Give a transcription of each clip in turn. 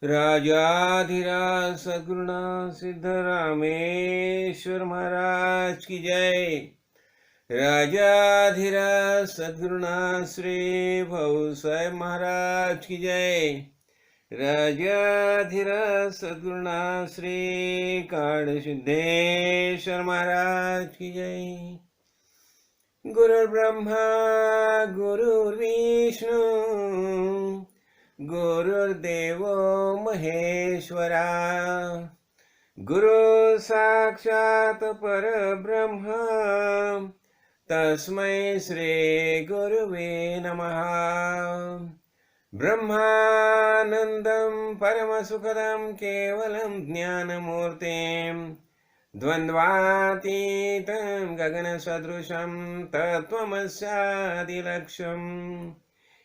राजाधिराज सद्गुरुनाथ सिद्धरामेश्वर महाराज की जय। राजाधिराज सद्गुरुनाथ श्री भवसाहेब महाराज की जय। राजाधिराज सद्गुरुनाथ श्री काड़सिद्धेश्वर महाराज की जय। गुरुर्ब्रह्मा गुरुर्विष्णु गुरुर्देवो महेश्वरा गुरु साक्षात् परब्रह्म तस्मै श्री गुरुवे नमः। ब्रह्मानन्दं परमसुखदं केवलं ज्ञानमूर्तिं द्वन्द्वातीतं गगनसदृशं तत्त्वमस्यादिलक्ष्यम्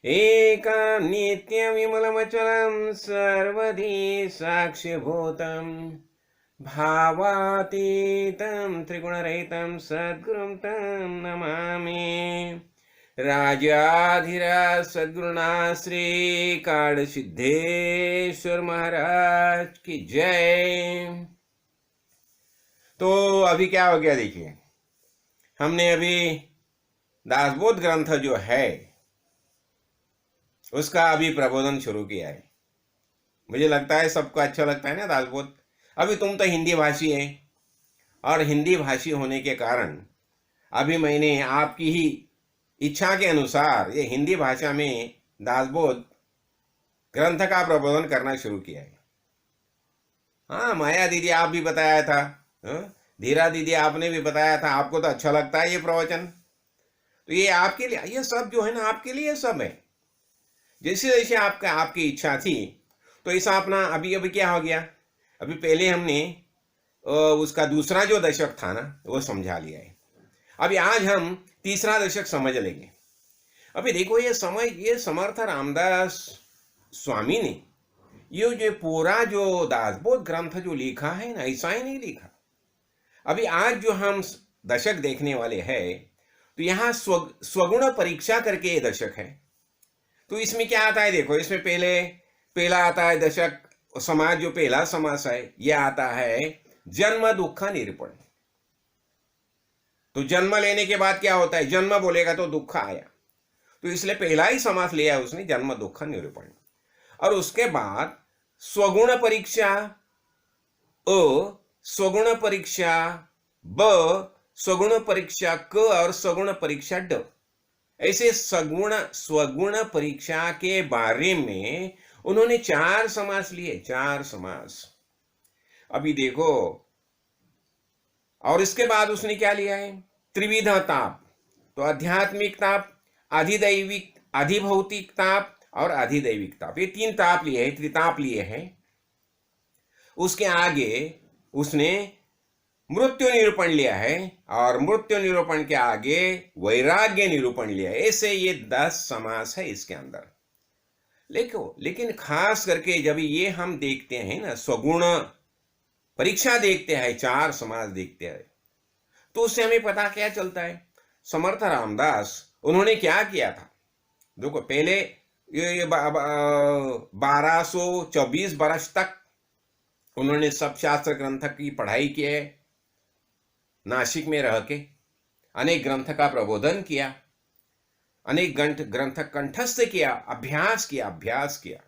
एकं नित्यविमलमचलं सर्वधी साक्ष्यभूतं भावातीतं त्रिगुणरहितं सद्गुरुं तं नमामि। राजाधिराज सद्गुरुनाथ श्री काड़सिद्धेश्वर महाराज की जय। तो अभी क्या हो गया देखिए, हमने अभी दासबोध ग्रंथ जो है उसका अभी प्रबोधन शुरू किया है। मुझे लगता है सबको अच्छा लगता है ना दासबोध। अभी तुम तो हिंदी भाषी है और हिंदी भाषी होने के कारण अभी मैंने आपकी ही इच्छा के अनुसार ये हिंदी भाषा में दासबोध ग्रंथ का प्रबोधन करना शुरू किया है। हाँ, माया दीदी आप भी बताया था, धीरा दीदी आपने भी बताया था, आपको तो अच्छा लगता है ये प्रवचन। तो ये आपके लिए, ये सब जो है ना आपके लिए सब है। जैसे जैसे आपकी इच्छा थी तो ऐसा अपना अभी अभी क्या हो गया, अभी पहले हमने उसका दूसरा जो दशक था ना वो समझा लिया है। अभी आज हम तीसरा दशक समझ लेंगे। अभी देखो ये समर्थ रामदास स्वामी ने ये जो पूरा जो दासबोध ग्रंथ जो लिखा है ना ऐसा ही नहीं लिखा। अभी आज जो हम दशक देखने वाले हैं तो यहाँ स्वगुण परीक्षा करके ये दशक है। तो इसमें क्या आता है देखो, इसमें पहला आता है दशक समाज, जो पहला समास है ये आता है जन्म दुख निरूपण। तो जन्म लेने के बाद क्या होता है, जन्म बोलेगा तो दुख आया, तो इसलिए पहला ही समास लिया उसने, जन्म दुख निरूपण। और उसके बाद स्वगुण परीक्षा अ, स्वगुण परीक्षा ब, स्वगुण परीक्षा क और स्वगुण परीक्षा ड। ऐसे स्वगुण परीक्षा के बारे में उन्होंने 4 समास लिए, 4 समास। अभी देखो, और इसके बाद उसने क्या लिया है, त्रिविध ताप। तो आध्यात्मिक ताप, अधिदैविक, अधिभौतिक ताप और अधिदैविक ताप, ये 3 ताप लिए हैं, त्रिताप लिए हैं। उसके आगे उसने मृत्यु निरूपण लिया है और मृत्यु निरूपण के आगे वैराग्य निरूपण लिया है। ऐसे ये 10 समास है इसके अंदर। लेकिन खास करके जब ये हम देखते हैं ना, स्वगुण परीक्षा देखते हैं, 4 समास देखते हैं, तो उससे हमें पता क्या चलता है, समर्थ रामदास उन्होंने क्या किया था। देखो पहले ये 1224 वर्ष तक उन्होंने सब शास्त्र ग्रंथ की पढ़ाई की है, नासिक में रह के अनेक ग्रंथ का प्रबोधन किया, अनेक ग्रंथ कंठस्थ किया, अभ्यास किया।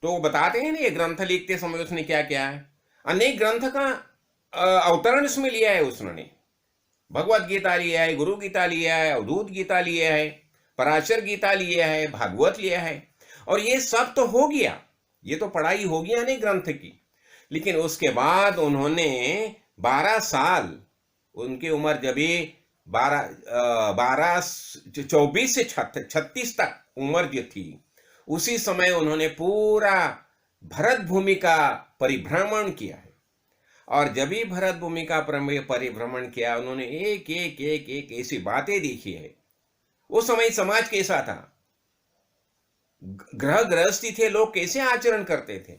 तो वो बताते हैं ना, ये ग्रंथ लिखते समय उसने क्या किया है, अनेक ग्रंथ का अवतरण इसमें लिया है। उसने भगवत गीता लिया है, गुरु गीता लिया है, अवधूत गीता लिया है, पराशर गीता लिया है, भागवत लिया है। और ये सब तो हो गया, ये तो पढ़ाई हो गई अनेक ग्रंथ की। लेकिन उसके बाद उन्होंने 12 साल, उनकी उम्र जब 24 से 36 तक उम्र जो थी, उसी समय उन्होंने पूरा भरत भूमि का परिभ्रमण किया है। और जब भी भरत भूमि का परिभ्रमण किया, उन्होंने एक एक एक एक ऐसी बातें देखी है। वो समय समाज कैसा था, ग्रह गृहस्थी थे, लोग कैसे आचरण करते थे,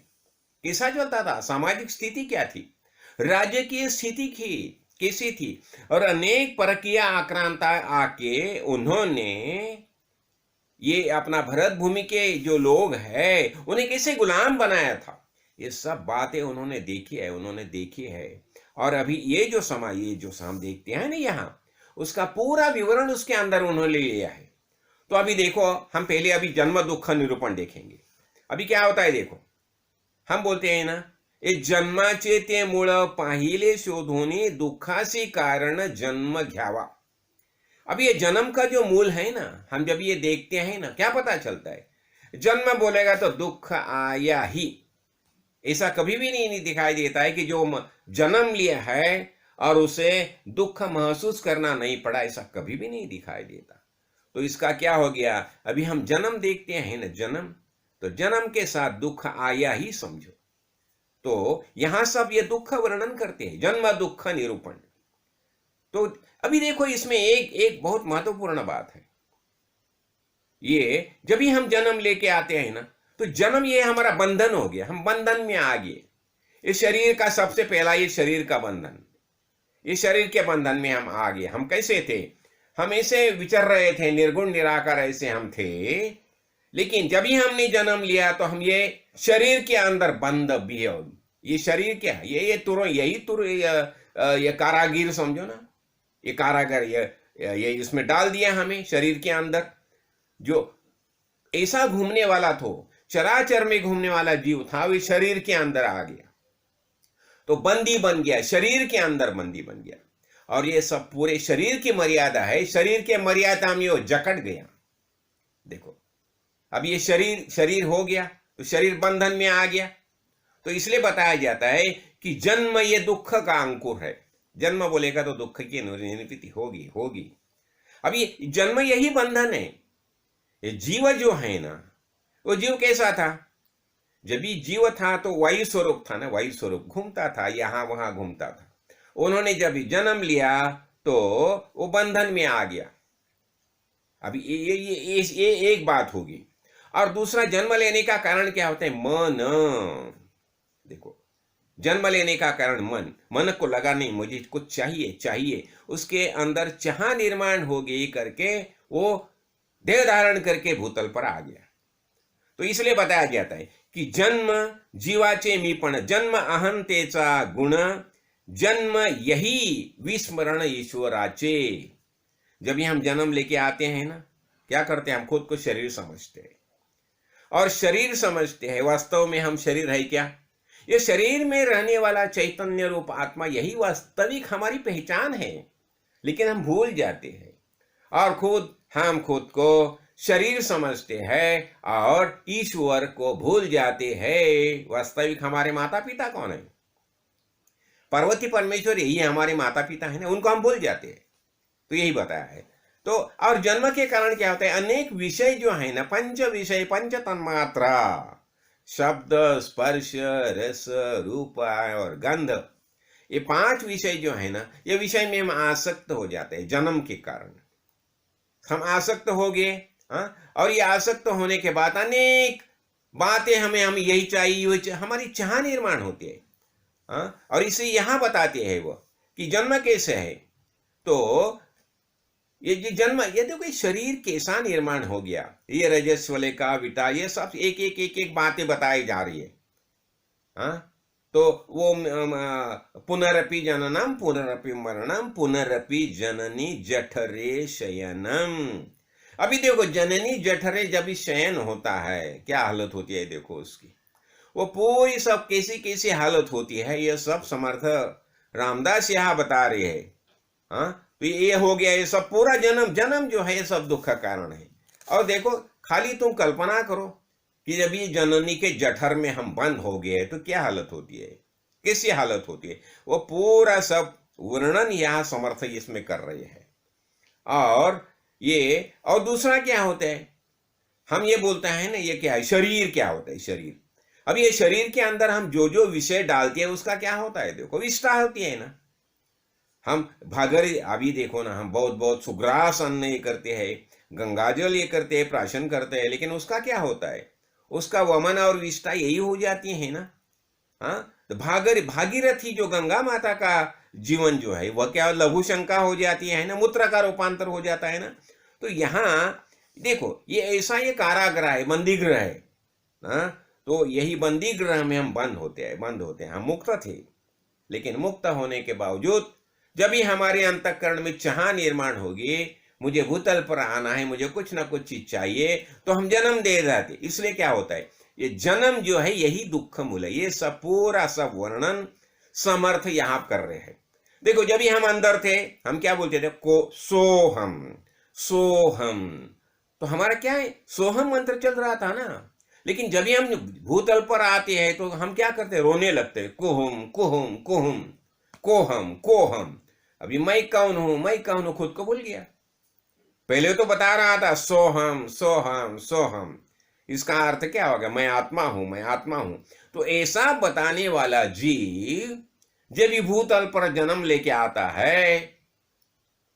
कैसा चलता था, सामाजिक स्थिति क्या थी, राजकीय स्थिति की कैसी थी, और अनेक परकीय आक्रांता आके उन्होंने ये अपना भरत भूमि के जो लोग हैं उन्हें कैसे गुलाम बनाया था, ये सब बातें उन्होंने देखी है। और अभी ये जो हम देखते हैं ना यहाँ, उसका पूरा विवरण उसके अंदर उन्होंने ले लिया है। तो अभी देखो, हम पहले अभी जन्म दुख निरूपण देखेंगे। अभी क्या होता है देखो, हम बोलते हैं ना, ये जन्माचे ते मूळ पाहिले शोधून दुखाचे कारण जन्म घ्यावा। अब ये जन्म का जो मूल है ना, हम जब ये देखते हैं ना, क्या पता चलता है, जन्म बोलेगा तो दुख आया ही। ऐसा कभी भी नहीं दिखाई देता है कि जो जन्म लिया है और उसे दुख महसूस करना नहीं पड़ा, ऐसा कभी भी नहीं दिखाई देता। तो इसका क्या हो गया, अभी हम जन्म देखते हैं ना, जन्म, तो जन्म के साथ दुख आया ही समझो। तो यहां सब ये दुख वर्णन करते हैं, जन्म दुख निरूपण। तो अभी देखो, इसमें एक एक बहुत महत्वपूर्ण बात है। ये जब भी हम जन्म लेके आते हैं ना, तो जन्म ये हमारा बंधन हो गया, हम बंधन में आ गए। इस शरीर का सबसे पहला ये शरीर का बंधन, इस शरीर के बंधन में हम आ गए। हम कैसे थे, हम ऐसे विचर रहे थे, निर्गुण निराकार ऐसे हम थे। लेकिन जब ही हमने जन्म लिया तो हम ये शरीर के अंदर बंद भी हो। ये शरीर क्या है, ये कारागिर समझो ना, ये कारागर, ये इसमें डाल दिया हमें शरीर के अंदर। जो ऐसा घूमने वाला था, चराचर में घूमने वाला जीव था, वो शरीर के अंदर आ गया, तो बंदी बन गया, शरीर के अंदर बंदी बन गया। और ये सब पूरे शरीर की मर्यादा है, शरीर के मर्यादा में वो जकड़ गया। देखो, अब ये शरीर हो गया, तो शरीर बंधन में आ गया। तो इसलिए बताया जाता है कि जन्म ये दुख का अंकुर है। जन्म बोलेगा तो दुख की निवृत्ति होगी। अब ये जन्म यही बंधन है। ये जीव जो है ना, वो जीव कैसा था, जब भी जीव था तो वायु स्वरूप था ना, वायु स्वरूप घूमता था, यहां वहां घूमता था। उन्होंने जब जन्म लिया तो वो बंधन में आ गया। अभी ये एक बात होगी। और दूसरा, जन्म लेने का कारण क्या होता है, मन। देखो, जन्म लेने का कारण मन को लगा नहीं मुझे कुछ चाहिए, उसके अंदर चाह निर्माण हो गई करके वो देह धारण करके भूतल पर आ गया। तो इसलिए बताया जाता है कि जन्म जीवाचे मीपण, जन्म अहंतेचा गुण, जन्म यही विस्मरण ईश्वराचे। जब भी हम जन्म लेके आते हैं ना, क्या करते हैं, हम खुद को शरीर समझते हैं, और शरीर समझते हैं, वास्तव में हम शरीर है क्या, ये शरीर में रहने वाला चैतन्य रूप आत्मा, यही वास्तविक हमारी पहचान है। लेकिन हम भूल जाते हैं और हम खुद को शरीर समझते हैं और ईश्वर को भूल जाते हैं। वास्तविक हमारे माता पिता कौन है, पार्वती परमेश्वर यही हमारे माता पिता है ना, उनको हम भूल जाते हैं। तो यही बताया है। तो और जन्म के कारण क्या होता है, अनेक विषय जो है ना, पंच विषय, पंच तन्मात्रा, शब्द, स्पर्श, रस, रूप और गंध, ये 5 विषय जो है ना, ये विषय में हम आसक्त हो जाते हैं। जन्म के कारण हम आसक्त हो गए। और ये आसक्त होने के बाद अनेक बातें हम यही चाहिए, हमारी चाह निर्माण होती है। और इसे यहां बताते हैं वो कि जन्म कैसे है। तो ये जन्म, ये देखो शरीर कैसा निर्माण हो गया, ये रजस्वले का विटा, ये सब एक बातें बताई जा रही है। तो वो पुनरपि जननम पुनरपि मरणम पुनरपि जननी जठरे शयनम। अभी देखो, जननी जठरे जब भी शयन होता है, क्या हालत होती है देखो उसकी, वो पूरी सब कैसी हालत होती है, ये सब समर्थ रामदास यहाँ बता रहे हैं। तो ये हो गया, ये सब पूरा जन्म जो है, ये सब दुख का कारण है। और देखो, खाली तुम कल्पना करो कि जब ये जननी के जठर में हम बंद हो गए तो क्या हालत होती है, कैसी हालत होती है, वो पूरा सब वर्णन यहाँ समर्थ इसमें कर रहे हैं। और दूसरा क्या होता है, हम ये बोलते हैं ना, ये क्या है, शरीर क्या होता है, शरीर। अब ये शरीर के अंदर हम जो विषय डालते हैं उसका क्या होता है, देखो विष्ठा होती है ना। हम भागर, अभी देखो ना, हम बहुत सुग्रास अन्न ये करते हैं, गंगाजल ये करते हैं, प्राशन करते हैं, लेकिन उसका क्या होता है, उसका वमन और विष्ठा यही हो जाती है ना। हाँ, तो भागीरथी जो गंगा माता का जीवन जो है वह क्या लघु शंका हो जाती है ना, मूत्र का रूपांतर हो जाता है ना। तो यहाँ देखो ये ऐसा ये कारागृह है, बंदी गृह है। हाँ, तो यही बंदी गृह में हम बंद होते हैं। हम मुक्त थे, लेकिन मुक्त होने के बावजूद जब भी हमारे अंतःकरण में चाह निर्माण होगी, मुझे भूतल पर आना है, मुझे कुछ ना कुछ चीज चाहिए, तो हम जन्म दे जाते। इसलिए क्या होता है, ये जन्म जो है यही दुख मूल है। ये सब पूरा सब वर्णन समर्थ यहाँ कर रहे हैं। देखो जब भी हम अंदर थे, हम क्या बोलते थे, को सोहम सोहम, तो हमारा क्या है, सोहम मंत्र चल रहा था ना। लेकिन जब भी हम भूतल पर आते हैं तो हम क्या करते हैं, रोने लगते हैं, कुहुम कुहुम कुहुम कोहम कोहम। अभी मैं कौन हूं खुद को भूल गया। पहले तो बता रहा था सोहम सोहम सोहम, इसका अर्थ क्या होगा, मैं आत्मा हूं। तो ऐसा बताने वाला जीव जब भी भूतल पर जन्म लेके आता है,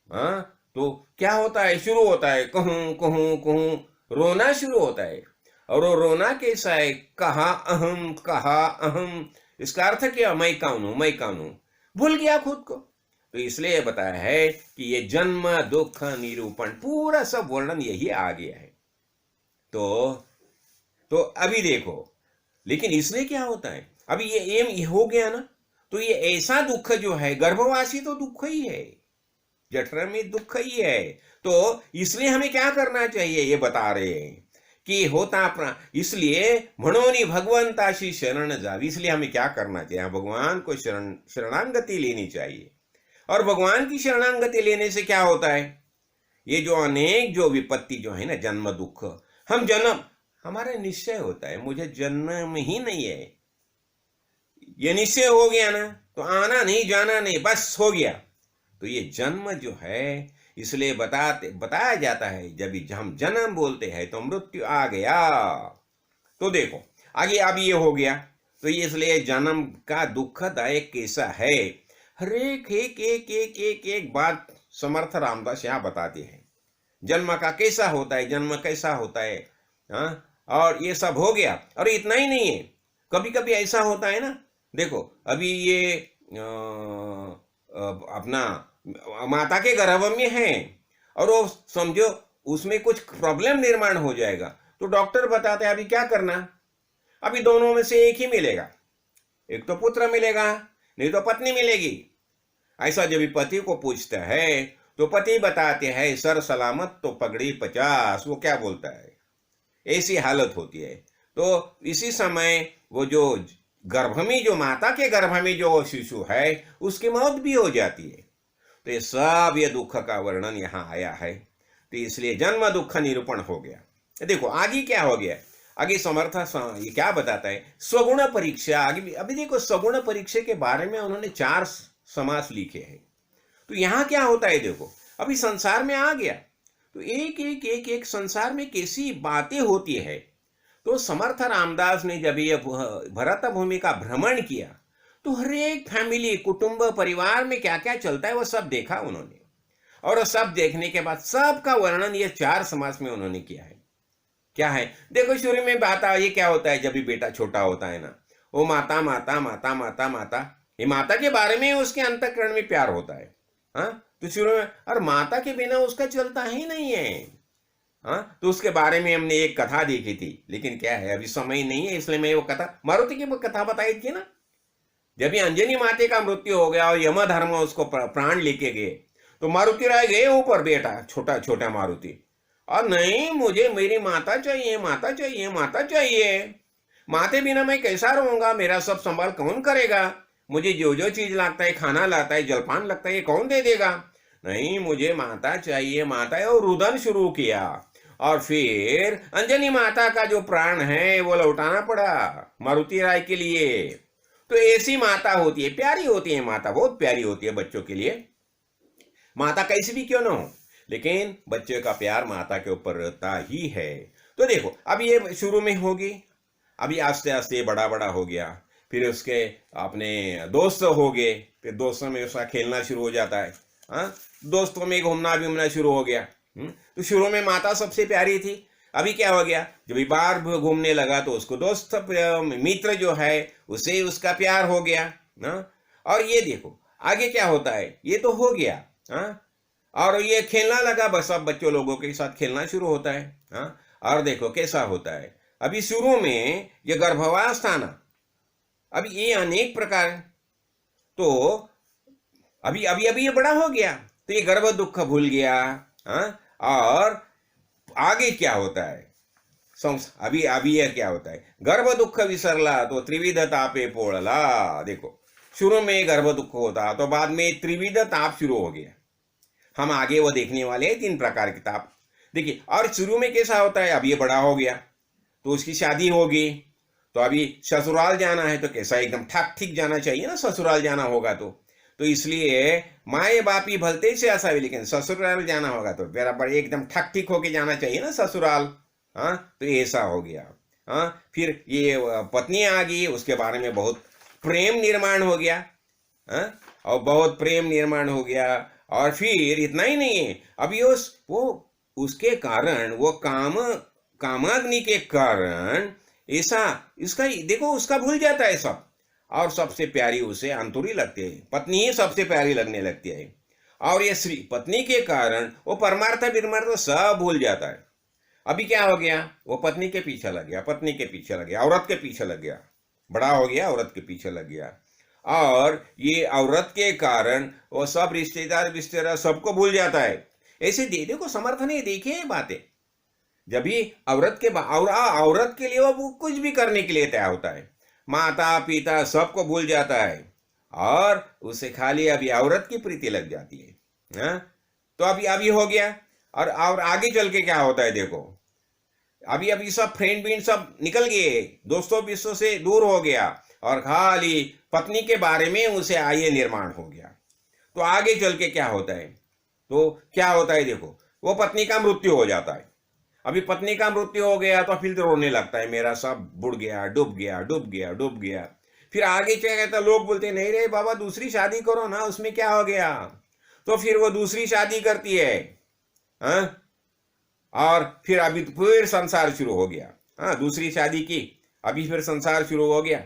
हाँ, तो क्या होता है, शुरू होता है कहूं कहूं कहूं, रोना शुरू होता है। और वो रोना कैसा है, कहा अहम। इसका अर्थ क्या, मैं कौन हूं, भूल गया खुद को। तो इसलिए बताया है कि ये जन्म दुख निरूपण पूरा सब वर्णन यही आ गया है। तो अभी देखो, लेकिन इसलिए क्या होता है, अभी ये एम हो गया ना, तो ये ऐसा दुख जो है, गर्भवासी तो दुख ही है, जठर में दुख ही है। तो इसलिए हमें क्या करना चाहिए, ये बता रहे हैं कि होता इसलिए म्हणोनी भगवंताशी शरण जावी। इसलिए हमें क्या करना चाहिए, भगवान को शरणांगति लेनी चाहिए। और भगवान की शरणांगति लेने से क्या होता है, ये जो अनेक जो विपत्ति जो है ना, जन्म दुख, हम जन्म, हमारा निश्चय होता है मुझे जन्म ही नहीं है, ये निश्चय हो गया ना, तो आना नहीं जाना नहीं, बस हो गया। तो ये जन्म जो है, इसलिए बताया जाता है जब हम जन्म बोलते हैं तो मृत्यु आ गया। तो देखो आगे अब ये हो गया, तो इसलिए जन्म का दुखदायक कैसा है, हर एक बात समर्थ रामदास यहाँ बताते हैं। जन्म का कैसा होता है, जन्म कैसा होता है, हाँ, और ये सब हो गया। और इतना ही नहीं है, कभी कभी ऐसा होता है ना, देखो अभी ये अपना माता के गर्भ में है, और वो समझो उसमें कुछ प्रॉब्लम निर्माण हो जाएगा, तो डॉक्टर बताते हैं अभी क्या करना, अभी दोनों में से एक ही मिलेगा, एक तो पुत्र मिलेगा नहीं तो पत्नी मिलेगी। ऐसा जब पति को पूछता है तो पति बताते हैं सर सलामत तो पगड़ी 50। वो क्या बोलता है, ऐसी हालत होती है। तो इसी समय वो जो गर्भ में, जो माता के गर्भ में जो शिशु है, उसकी मौत भी हो जाती है। तो ये सब ये दुख का वर्णन यहाँ आया है। तो इसलिए जन्म दुख निरूपण हो गया। देखो आगे क्या हो गया, आगे समर्थ ये क्या बताता है, स्वगुण परीक्षा। आगे अभी देखो स्वगुण परीक्षा के बारे में उन्होंने 4 समास लिखे हैं। तो यहाँ क्या होता है, देखो अभी संसार में आ गया, तो एक संसार में कैसी बातें होती है। तो समर्थ रामदास ने जब ये भरत भूमि का भ्रमण किया, तो हर एक फैमिली, कुटुंब, परिवार में क्या क्या चलता है वो सब देखा उन्होंने। और सब देखने के बाद सबका वर्णन ये 4 समास में उन्होंने किया है। क्या है, देखो शुरू में बात ये क्या होता है, जब भी बेटा छोटा होता है ना, वो माता माता माता माता माता, ये माता के बारे में उसके अंतःकरण में प्यार होता है। हाँ, तो शुरू में, और माता के बिना उसका चलता ही नहीं है। हाँ, तो उसके बारे में हमने एक कथा देखी थी, लेकिन क्या है अभी समय नहीं है, इसलिए मैं वो कथा, मारुति की कथा बताई थी ना, जब भी अंजनी माते का मृत्यु हो गया और यमधर्म उसको प्राण लेके गए, तो मारुति राय गए ऊपर, बेटा छोटा छोटा मारुति, और नहीं मुझे मेरी माता चाहिए, माता चाहिए, माता चाहिए, माते बिना मैं कैसा रहूंगा, मेरा सब संभाल कौन करेगा, मुझे जो जो चीज लगता है, खाना लाता है, जलपान लगता है, ये कौन दे देगा, नहीं मुझे माता चाहिए, माता है। और रुदन शुरू किया, और फिर अंजनी माता का जो प्राण है वो लौटाना पड़ा मारुति राय के लिए। तो ऐसी माता होती है, प्यारी होती है माता, बहुत प्यारी होती है बच्चों के लिए। माता कैसी भी क्यों ना हो, लेकिन बच्चे का प्यार माता के ऊपर रहता ही है। तो देखो अब ये शुरू में होगी, अभी आस्ते आस्ते बड़ा बड़ा हो गया, फिर उसके अपने दोस्त हो गए, फिर दोस्तों में उसका खेलना शुरू हो जाता है। हाँ, दोस्तों में घूमना घूमना शुरू हो गया। तो शुरू में माता सबसे प्यारी थी, अभी क्या हो गया, जब ये बाहर घूमने लगा तो उसको दोस्त मित्र जो है उससे उसका प्यार हो गया ना। और ये देखो आगे क्या होता है, ये तो हो गया। हाँ, और ये खेलना लगा, बस सब बच्चों लोगों के साथ खेलना शुरू होता है। हाँ, और देखो कैसा होता है, अभी शुरू में ये गर्भावस्था था ना, अभी ये अनेक प्रकार, तो अभी अभी अभी ये बड़ा हो गया तो ये गर्भ दुख भूल गया। हाँ, और आगे क्या होता है, अभी अभी यह क्या होता है, गर्भ दुख विसरला तो त्रिविध तापे पोड़ला। देखो शुरू में गर्भ दुख होता तो बाद में त्रिविध ताप शुरू हो गया। हम आगे वो देखने वाले हैं 3 प्रकार के ताप। देखिए, और शुरू में कैसा होता है, अब ये बड़ा हो गया तो उसकी शादी होगी, तो अभी ससुराल जाना है तो कैसा एकदम ठाक ठीक जाना चाहिए ना, ससुराल जाना होगा तो इसलिए माए बापी भलते से असावी, लेकिन ससुराल जाना होगा तो बराबर एकदम ठाक ठीक होके जाना चाहिए ना ससुराल। हाँ, तो ऐसा हो गया। हाँ, फिर ये पत्नी आ गई, उसके बारे में बहुत प्रेम निर्माण हो गया। हाँ, और बहुत प्रेम निर्माण हो गया। और फिर इतना ही नहीं है, अभी वो उसके कारण, वो कामाग्नि के कारण ऐसा इसका देखो उसका भूल जाता है सब, और सबसे प्यारी उसे अंतुरी लगती है, पत्नी ही सबसे प्यारी लगने लगती है। और ये श्री पत्नी के कारण वो परमार्थ बिरमार्थ सब भूल जाता है। अभी क्या हो गया, वो पत्नी के पीछे लग गया, पत्नी के पीछे लग गया, औरत के पीछे लग गया, बड़ा हो गया औरत के पीछे लग गया। और ये औरत के कारण वो सब रिश्तेदार सबको भूल जाता है। ऐसे देखो समर्थन है, देखिए बातें, जब भी औरत के औरत के लिए वो कुछ भी करने के लिए तैयार होता है, माता पिता सबको भूल जाता है, और उसे खाली अभी औरत की प्रीति लग जाती है। हाँ, तो अभी अभी हो गया। और आगे चल के क्या होता है देखो, अभी अभी सब फ्रेंड बीन सब निकल गए, दोस्तों विस्तों से दूर हो गया, और खाली पत्नी के बारे में उसे आय निर्माण हो गया। तो आगे चल के क्या होता है, तो क्या होता है देखो, वो पत्नी का मृत्यु हो जाता है। अभी पत्नी का मृत्यु हो गया तो फिर तो रोने लगता है, मेरा सब बुड़ गया, डूब गया, डूब गया, डूब गया। फिर आगे क्या कहता है, लोग बोलते नहीं रे बाबा दूसरी शादी करो ना, उसमें क्या हो गया। तो फिर वो दूसरी शादी करती है। हाँ, और फिर अभी फिर संसार शुरू हो गया। हाँ, दूसरी शादी की, अभी फिर संसार शुरू हो गया।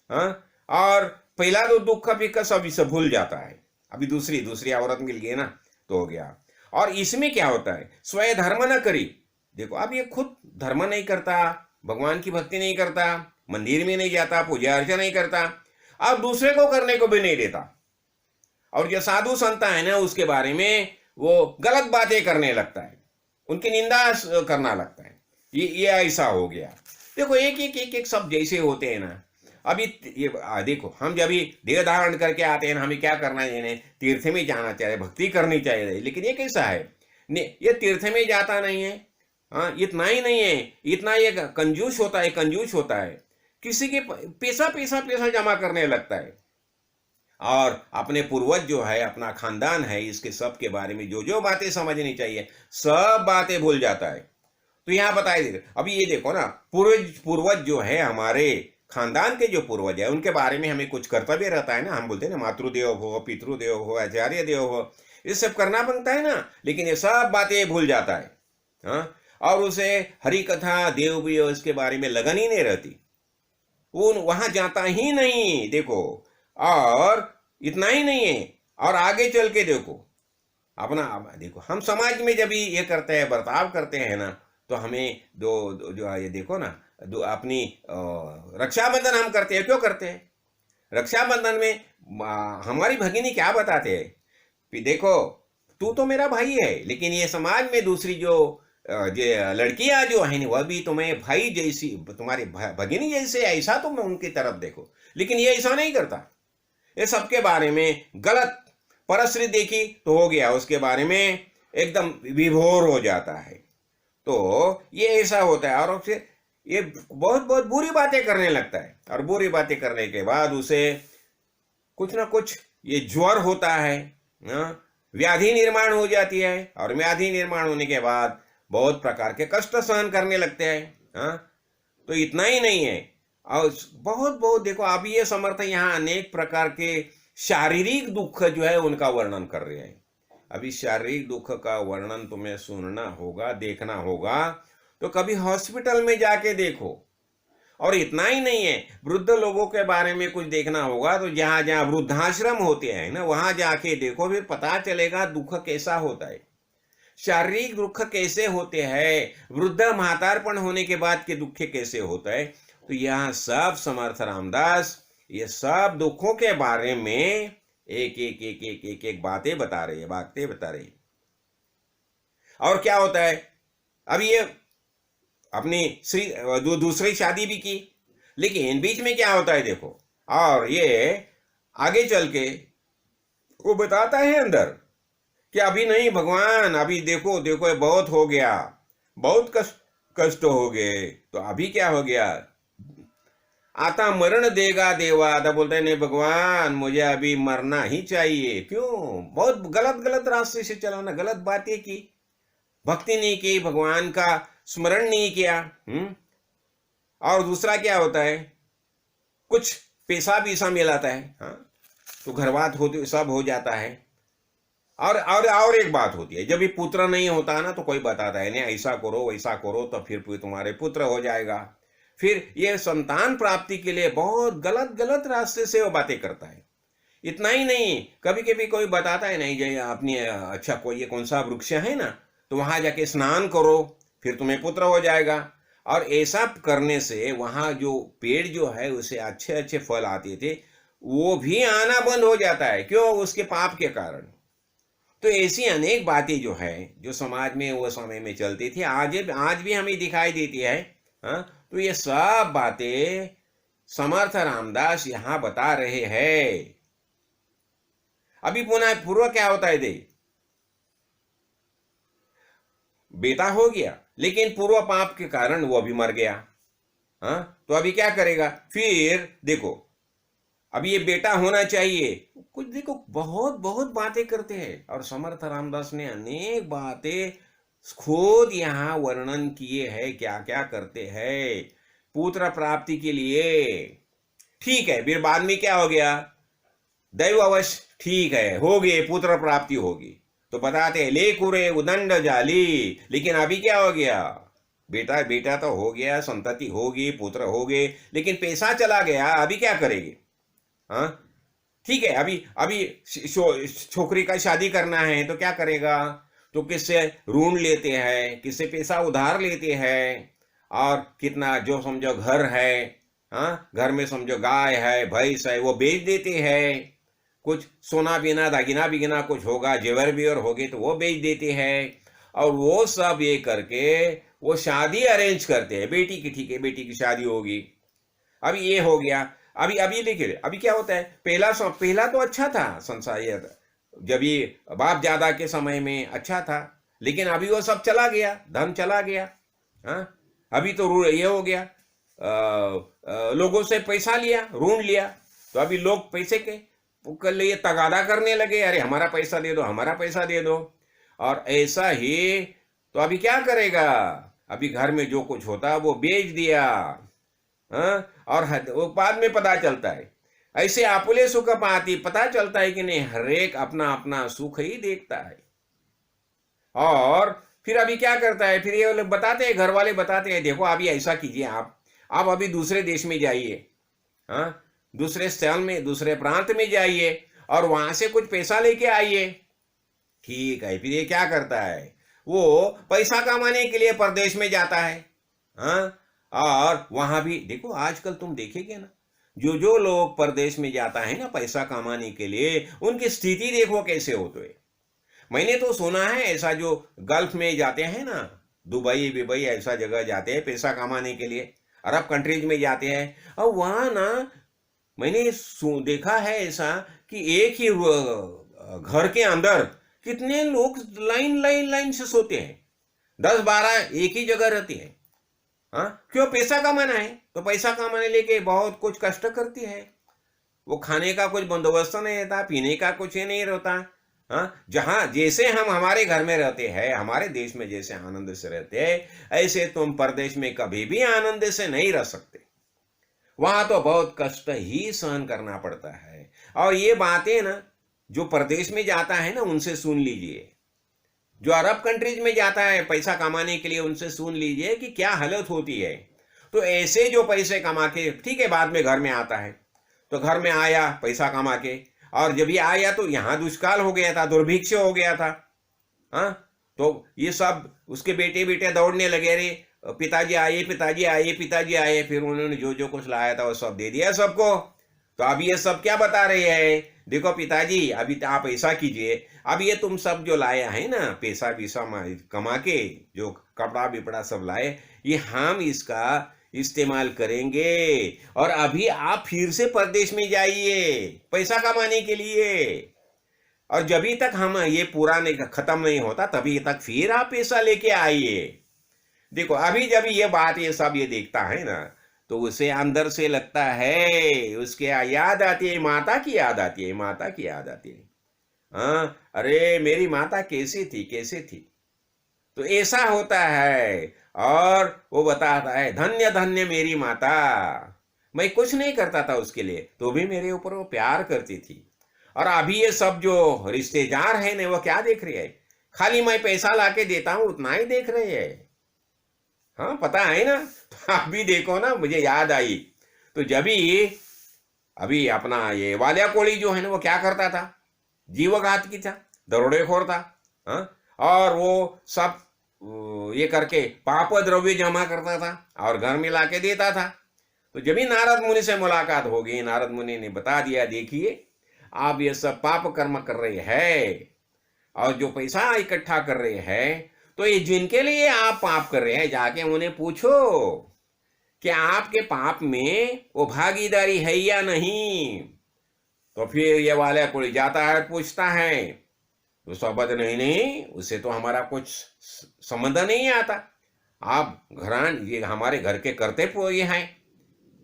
हाँ, और पहला तो दुख फिक्र सब इसे भूल जाता है, अभी दूसरी औरत मिल गई ना तो हो गया। और इसमें क्या होता है, स्वयं धर्म न करी। देखो अब ये खुद धर्म नहीं करता, भगवान की भक्ति नहीं करता, मंदिर में नहीं जाता, पूजा अर्चना नहीं करता, अब दूसरे को करने को भी नहीं देता। और जो साधु संत है ना उसके बारे में वो गलत बातें करने लगता है, उनकी निंदा करना लगता है। ये ऐसा हो गया। देखो एक सब जैसे होते हैं ना। अभी ये देखो, हम जब भी देह धारण करके आते हैं ना, हमें क्या करना चाहिए, तीर्थ में जाना चाहिए, भक्ति करनी चाहिए। लेकिन ये कैसा है, ये तीर्थ में जाता नहीं है। हाँ, इतना ही नहीं है, इतना ये कंजूस होता है, किसी के पैसा जमा करने लगता है, और अपने पूर्वज जो है, अपना खानदान है, इसके सब के बारे में जो बातें समझनी चाहिए सब बातें भूल जाता है। तो यहाँ बताए दे, अभी ये देखो ना, पूर्वज जो है, हमारे खानदान के जो पूर्वज है, उनके बारे में हमें कुछ कर्तव्य रहता है ना। हम बोलते हैं ना, मातृदेव हो, पितृदेव हो, आचार्य देव हो, ये सब करना बनता है ना। लेकिन ये सब बातें भूल जाता है। हाँ, और उसे हरि कथा देव भी इसके बारे में लगन ही नहीं रहती, वो वहां जाता ही नहीं। देखो, और इतना ही नहीं है, और आगे चल के देखो अपना, देखो हम समाज में जब ये करते हैं, बर्ताव करते हैं ना, तो हमें जो ये देखो ना, अपनी रक्षाबंधन हम करते हैं, क्यों करते हैं? रक्षाबंधन में हमारी भगिनी क्या बताते हैं, देखो तू तो मेरा भाई है, लेकिन ये समाज में दूसरी जो लड़कियां जो है वह भी तुम्हें भाई जैसी, तुम्हारी भगिनी जैसे, ऐसा तुम उनकी तरफ देखो। लेकिन ये ऐसा नहीं करता, ये सबके बारे में गलत परस्त्री देखी तो हो गया, उसके बारे में एकदम विभोर हो जाता है। तो ये ऐसा होता है, और फिर ये बहुत बहुत बुरी बातें करने लगता है, और बुरी बातें करने के बाद उसे कुछ ना कुछ ये ज्वर होता है, व्याधि निर्माण हो जाती है, और व्याधि निर्माण होने के बाद बहुत प्रकार के कष्ट सहन करने लगते हैं। तो इतना ही नहीं है, और बहुत बहुत देखो, अभी ये समर्थ यहाँ अनेक प्रकार के शारीरिक दुख जो है उनका वर्णन कर रहे हैं। अभी शारीरिक दुख का वर्णन तुम्हें सुनना होगा, देखना होगा, तो कभी हॉस्पिटल में जाके देखो। और इतना ही नहीं है, वृद्ध लोगों के बारे में कुछ देखना होगा तो जहां जहां वृद्धाश्रम होते हैं ना, वहां जाके देखो, फिर पता चलेगा दुख कैसा होता है, शारीरिक दुख कैसे होते हैं, वृद्ध मातारपण होने के बाद के दुख कैसे होता है। तो यहाँ सब समर्थ रामदास ये सब दुखों के बारे में एक एक एक एक एक एक बातें बता रहे हैं। और क्या होता है, अब ये अपनी दूसरी शादी भी की, लेकिन बीच में क्या होता है देखो, और ये आगे चल के वो बताता है अंदर कि अभी नहीं भगवान, अभी देखो देखो बहुत हो गया, बहुत कष्ट हो गए, तो अभी क्या हो गया, आता मरण देगा देवा। तो बोलते हैं नहीं भगवान, मुझे अभी मरना ही चाहिए। क्यों? बहुत गलत रास्ते से चलाना, गलत बातें की, भक्ति नहीं की, भगवान का स्मरण नहीं किया। और दूसरा क्या होता है, कुछ पैसा मिलाता है, हाँ, तो घर बात होती, सब हो जाता है। और एक बात होती है, जब भी पुत्र नहीं होता ना, तो कोई बताता है नहीं ऐसा करो वैसा करो तो फिर तुम्हारे पुत्र हो जाएगा। फिर ये संतान प्राप्ति के लिए बहुत गलत रास्ते से वो बातें करता है। इतना ही नहीं, कभी कभी कोई बताता है नहीं जय अपनी, अच्छा कोई ये कौन सा वृक्ष है ना, तो वहां जाके स्नान करो फिर तुम्हें पुत्र हो जाएगा। और ऐसा करने से वहां जो पेड़ जो है उसे अच्छे अच्छे फल आते थे, वो भी आना बंद हो जाता है। क्यों? उसके पाप के कारण। तो ऐसी अनेक बातें जो है, जो समाज में वो समय में चलती थी, आज भी हमें दिखाई देती है। हाँ, तो ये सब बातें समर्थ रामदास यहां बता रहे हैं। अभी पुनः पूर्व क्या होता है, देख बेटा हो गया, लेकिन पूर्व पाप के कारण वो अभी मर गया। हाँ, तो अभी क्या करेगा, फिर देखो अब ये बेटा होना चाहिए, कुछ देखो बहुत बातें करते हैं। और समर्थ रामदास ने अनेक बातें खुद यहाँ वर्णन किए हैं, क्या क्या करते हैं पुत्र प्राप्ति के लिए। ठीक है, फिर बाद में क्या हो गया, दैव अवश्य ठीक है हो गए, पुत्र प्राप्ति होगी, तो बताते हैं ले कुरे उदंड जाली। लेकिन अभी क्या हो गया, बेटा तो हो गया, संतति होगी, पुत्र हो गए, लेकिन पैसा चला गया, अभी क्या करेंगे। हाँ ठीक है, अभी छोकरी का शादी करना है तो क्या करेगा, तो किससे ऋण लेते हैं, किससे पैसा उधार लेते हैं, और कितना जो समझो घर है, हाँ घर में समझो गाय है भैंस है, वो बेच देते हैं। कुछ सोना बिना दागिना बिगिना कुछ होगा, जेवर बिवर होगे तो वो बेच देते हैं। और वो सब ये करके वो शादी अरेंज करते हैं बेटी की। ठीक है, बेटी की शादी होगी, अभी ये हो गया। अभी देखिए अभी क्या होता है, पहला तो अच्छा था संसार, जब ये बाप दादा के समय में अच्छा था, लेकिन अभी वो सब चला गया, धन चला गया। हाँ, अभी तो ये हो गया, लोगों से पैसा लिया, ऋण लिया, तो अभी लोग पैसे के लिए तगादा करने लगे, अरे हमारा पैसा दे दो, हमारा पैसा दे दो। और ऐसा ही तो अभी क्या करेगा, अभी घर में जो कुछ होता वो बेच दिया। हाँ, और वो बाद में पता चलता है, ऐसे आपुले सुख पाती, पता चलता है कि नहीं, हर एक अपना अपना सुख ही देखता है। और फिर अभी क्या करता है, फिर ये लोग बताते हैं, घर वाले बताते हैं, देखो अभी ऐसा कीजिए, आप अभी दूसरे देश में जाइए, हाँ दूसरे स्थल में, दूसरे प्रांत में जाइए और वहां से कुछ पैसा लेके आइए। ठीक है, फिर ये क्या करता है, वो पैसा कमाने के लिए परदेश में जाता है। हाँ, और वहां भी देखो आजकल तुम देखेगे ना, जो लोग परदेश में जाता है ना पैसा कमाने के लिए, उनकी स्थिति देखो कैसे होते है। मैंने तो सुना है ऐसा, जो गल्फ में जाते हैं ना, दुबई ऐसा जगह जाते हैं पैसा कमाने के लिए, अरब कंट्रीज में जाते हैं, और वहां ना मैंने देखा है ऐसा कि एक ही घर के अंदर कितने लोग लाइन से सोते हैं, 10-12 एक ही जगह रहते हैं। हाँ, क्यों? पैसा कमाना है, तो पैसा कमाने लेके बहुत कुछ कष्ट करती है। वो खाने का कुछ बंदोबस्त नहीं रहता, पीने का कुछ ही नहीं रहता। हाँ, जहां जैसे हम हमारे घर में रहते हैं, हमारे देश में जैसे आनंद से रहते हैं, ऐसे तुम परदेश में कभी भी आनंद से नहीं रह सकते। वहां तो बहुत कष्ट ही सहन करना पड़ता है। और ये बातें ना, जो परदेश में जाता है ना, उनसे सुन लीजिए। जो अरब कंट्रीज में जाता है पैसा कमाने के लिए, उनसे सुन लीजिए कि क्या हालत होती है। तो ऐसे जो पैसे कमा के ठीक है बाद में घर में आता है, तो घर में आया पैसा कमा के, और जब ये आया तो यहाँ दुष्काल हो गया था, दुर्भिक्ष हो गया था। हाँ, तो ये सब उसके बेटे बेटे दौड़ने लगे, रे पिताजी आए पिताजी आए पिताजी आए। फिर उन्होंने जो जो कुछ लाया था वो सब दे दिया सबको। तो अब ये सब क्या बता रहे हैं, देखो पिताजी अभी तो आप ऐसा कीजिए, अब ये तुम सब जो लाया है ना पैसा पैसा कमा के, जो कपड़ा बिपड़ा सब लाए, ये हम इसका इस्तेमाल करेंगे, और अभी आप फिर से परदेश में जाइए पैसा कमाने के लिए, और जब तक हम ये पूरा नहीं खत्म नहीं होता तभी तक फिर आप पैसा लेके आइए। देखो अभी जब ये बात ये सब ये देखता है ना, तो उसे अंदर से लगता है, उसके याद आती है, माता की याद आती है, माता की याद आती है। हाँ, अरे मेरी माता कैसी थी कैसी थी। तो ऐसा होता है, और वो बताता है धन्य धन्य मेरी माता, मैं कुछ नहीं करता था उसके लिए तो भी मेरे ऊपर वो प्यार करती थी। और अभी ये सब जो रिश्तेदार है ना वो क्या देख रहे हैं, खाली मैं पैसा लाके देता हूं उतना ही देख रहे हैं। हाँ पता है ना। तो आप भी देखो ना, मुझे याद आई, तो जब ही अभी अपना ये वालिया कोली जो है ना वो क्या करता था, जीवघातकी था, दरोडेखोर था। हाँ, और वो सब ये करके पाप द्रव्य जमा करता था और घर में लाके देता था। तो जब ही नारद मुनि से मुलाकात होगी, नारद मुनि ने बता दिया, देखिए आप ये सब पाप कर्म कर रहे हैं और जो पैसा इकट्ठा कर रहे हैं, तो ये जिनके लिए आप पाप कर रहे हैं जाके उन्हें पूछो कि आपके पाप में वो भागीदारी है या नहीं। तो फिर ये वाला कोई जाता है पूछता है, तो सोबत नहीं नहीं उससे तो हमारा कुछ संबंध नहीं आता, आप घरान ये हमारे घर के करते ये हैं,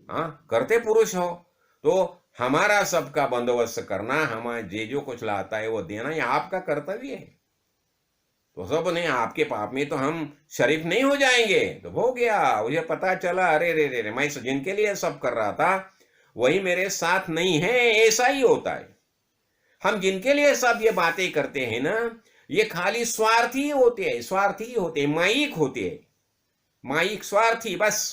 हाँ करते पुरुष हो, तो हमारा सबका बंदोबस्त करना, हमारा जे जो कुछ लाता है वो देना ये आपका कर्तव्य है। तो सब नहीं, आपके पाप में तो हम शरीफ नहीं हो जाएंगे। तो हो गया, मुझे पता चला, अरे रे रे रे मैं जिनके लिए सब कर रहा था वही मेरे साथ नहीं है। ऐसा ही होता है, हम जिनके लिए सब ये बातें करते हैं ना, ये खाली स्वार्थी होते हैं, स्वार्थी होते हैं, माइक होते हैं, माइक स्वार्थी, बस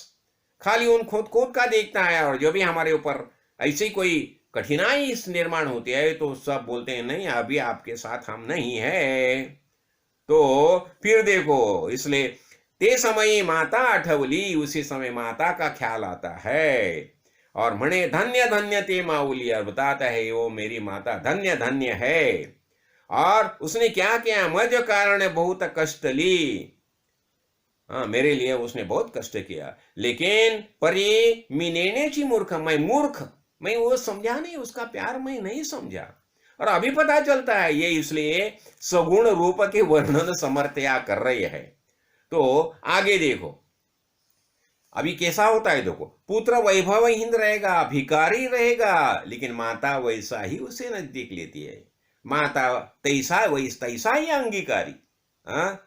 खाली उन खुद खुद का देखता है। और जो भी हमारे ऊपर ऐसी कोई कठिनाई इस निर्माण होती है तो सब बोलते हैं नहीं अभी आपके साथ हम नहीं है। तो फिर देखो, इसलिए ते समय माता अठवली, उसी समय माता का ख्याल आता है, और मणे धन्य धन्य ते माउली, और बताता है वो मेरी माता धन्य धन्य है। और उसने क्या किया, मज कारण बहुत कष्ट ली, हाँ मेरे लिए उसने बहुत कष्ट किया, लेकिन परी मीनेची मूर्ख, मैं मूर्ख, मैं वो समझा नहीं, उसका प्यार मैं नहीं समझा। और अभी पता चलता है ये इसलिए सगुण रूप के वर्णन समर्थया कर रहे हैं। तो आगे देखो अभी कैसा होता है, देखो पुत्र वैभवहीन रहेगा, भिखारी रहेगा, लेकिन माता वैसा ही उसे नजदीक लेती है, माता तैसा तैसा ही अंगीकारी। हाँ,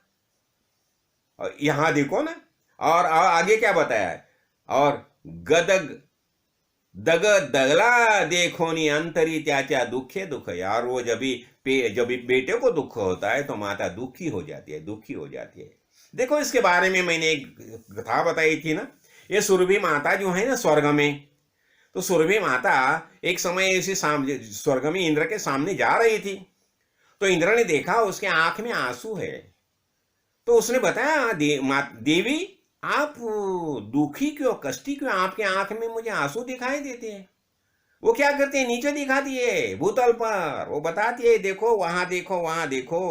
और यहां देखो ना, और आगे क्या बताया है, और गदग दग दगला देखो नी अंतरी त्याच्या दुखे दुख। यार वो जब भी बेटे को दुख होता है तो माता दुखी हो जाती है, दुखी हो जाती है। देखो इसके बारे में मैंने एक कथा बताई थी ना, ये सुरभि माता जो है ना स्वर्ग में, तो सुरभि माता एक समय ऐसे स्वर्ग में इंद्र के सामने जा रही थी, तो इंद्र ने देखा उसके आंख में आंसू है, तो उसने बताया देवी आप दुखी क्यों, कष्टी क्यों, आपके आंख में मुझे आंसू दिखाई देते हैं। वो क्या करते हैं, नीचे दिखाती है भूतल पर, वो बताती है देखो वहां देखो वहां देखो,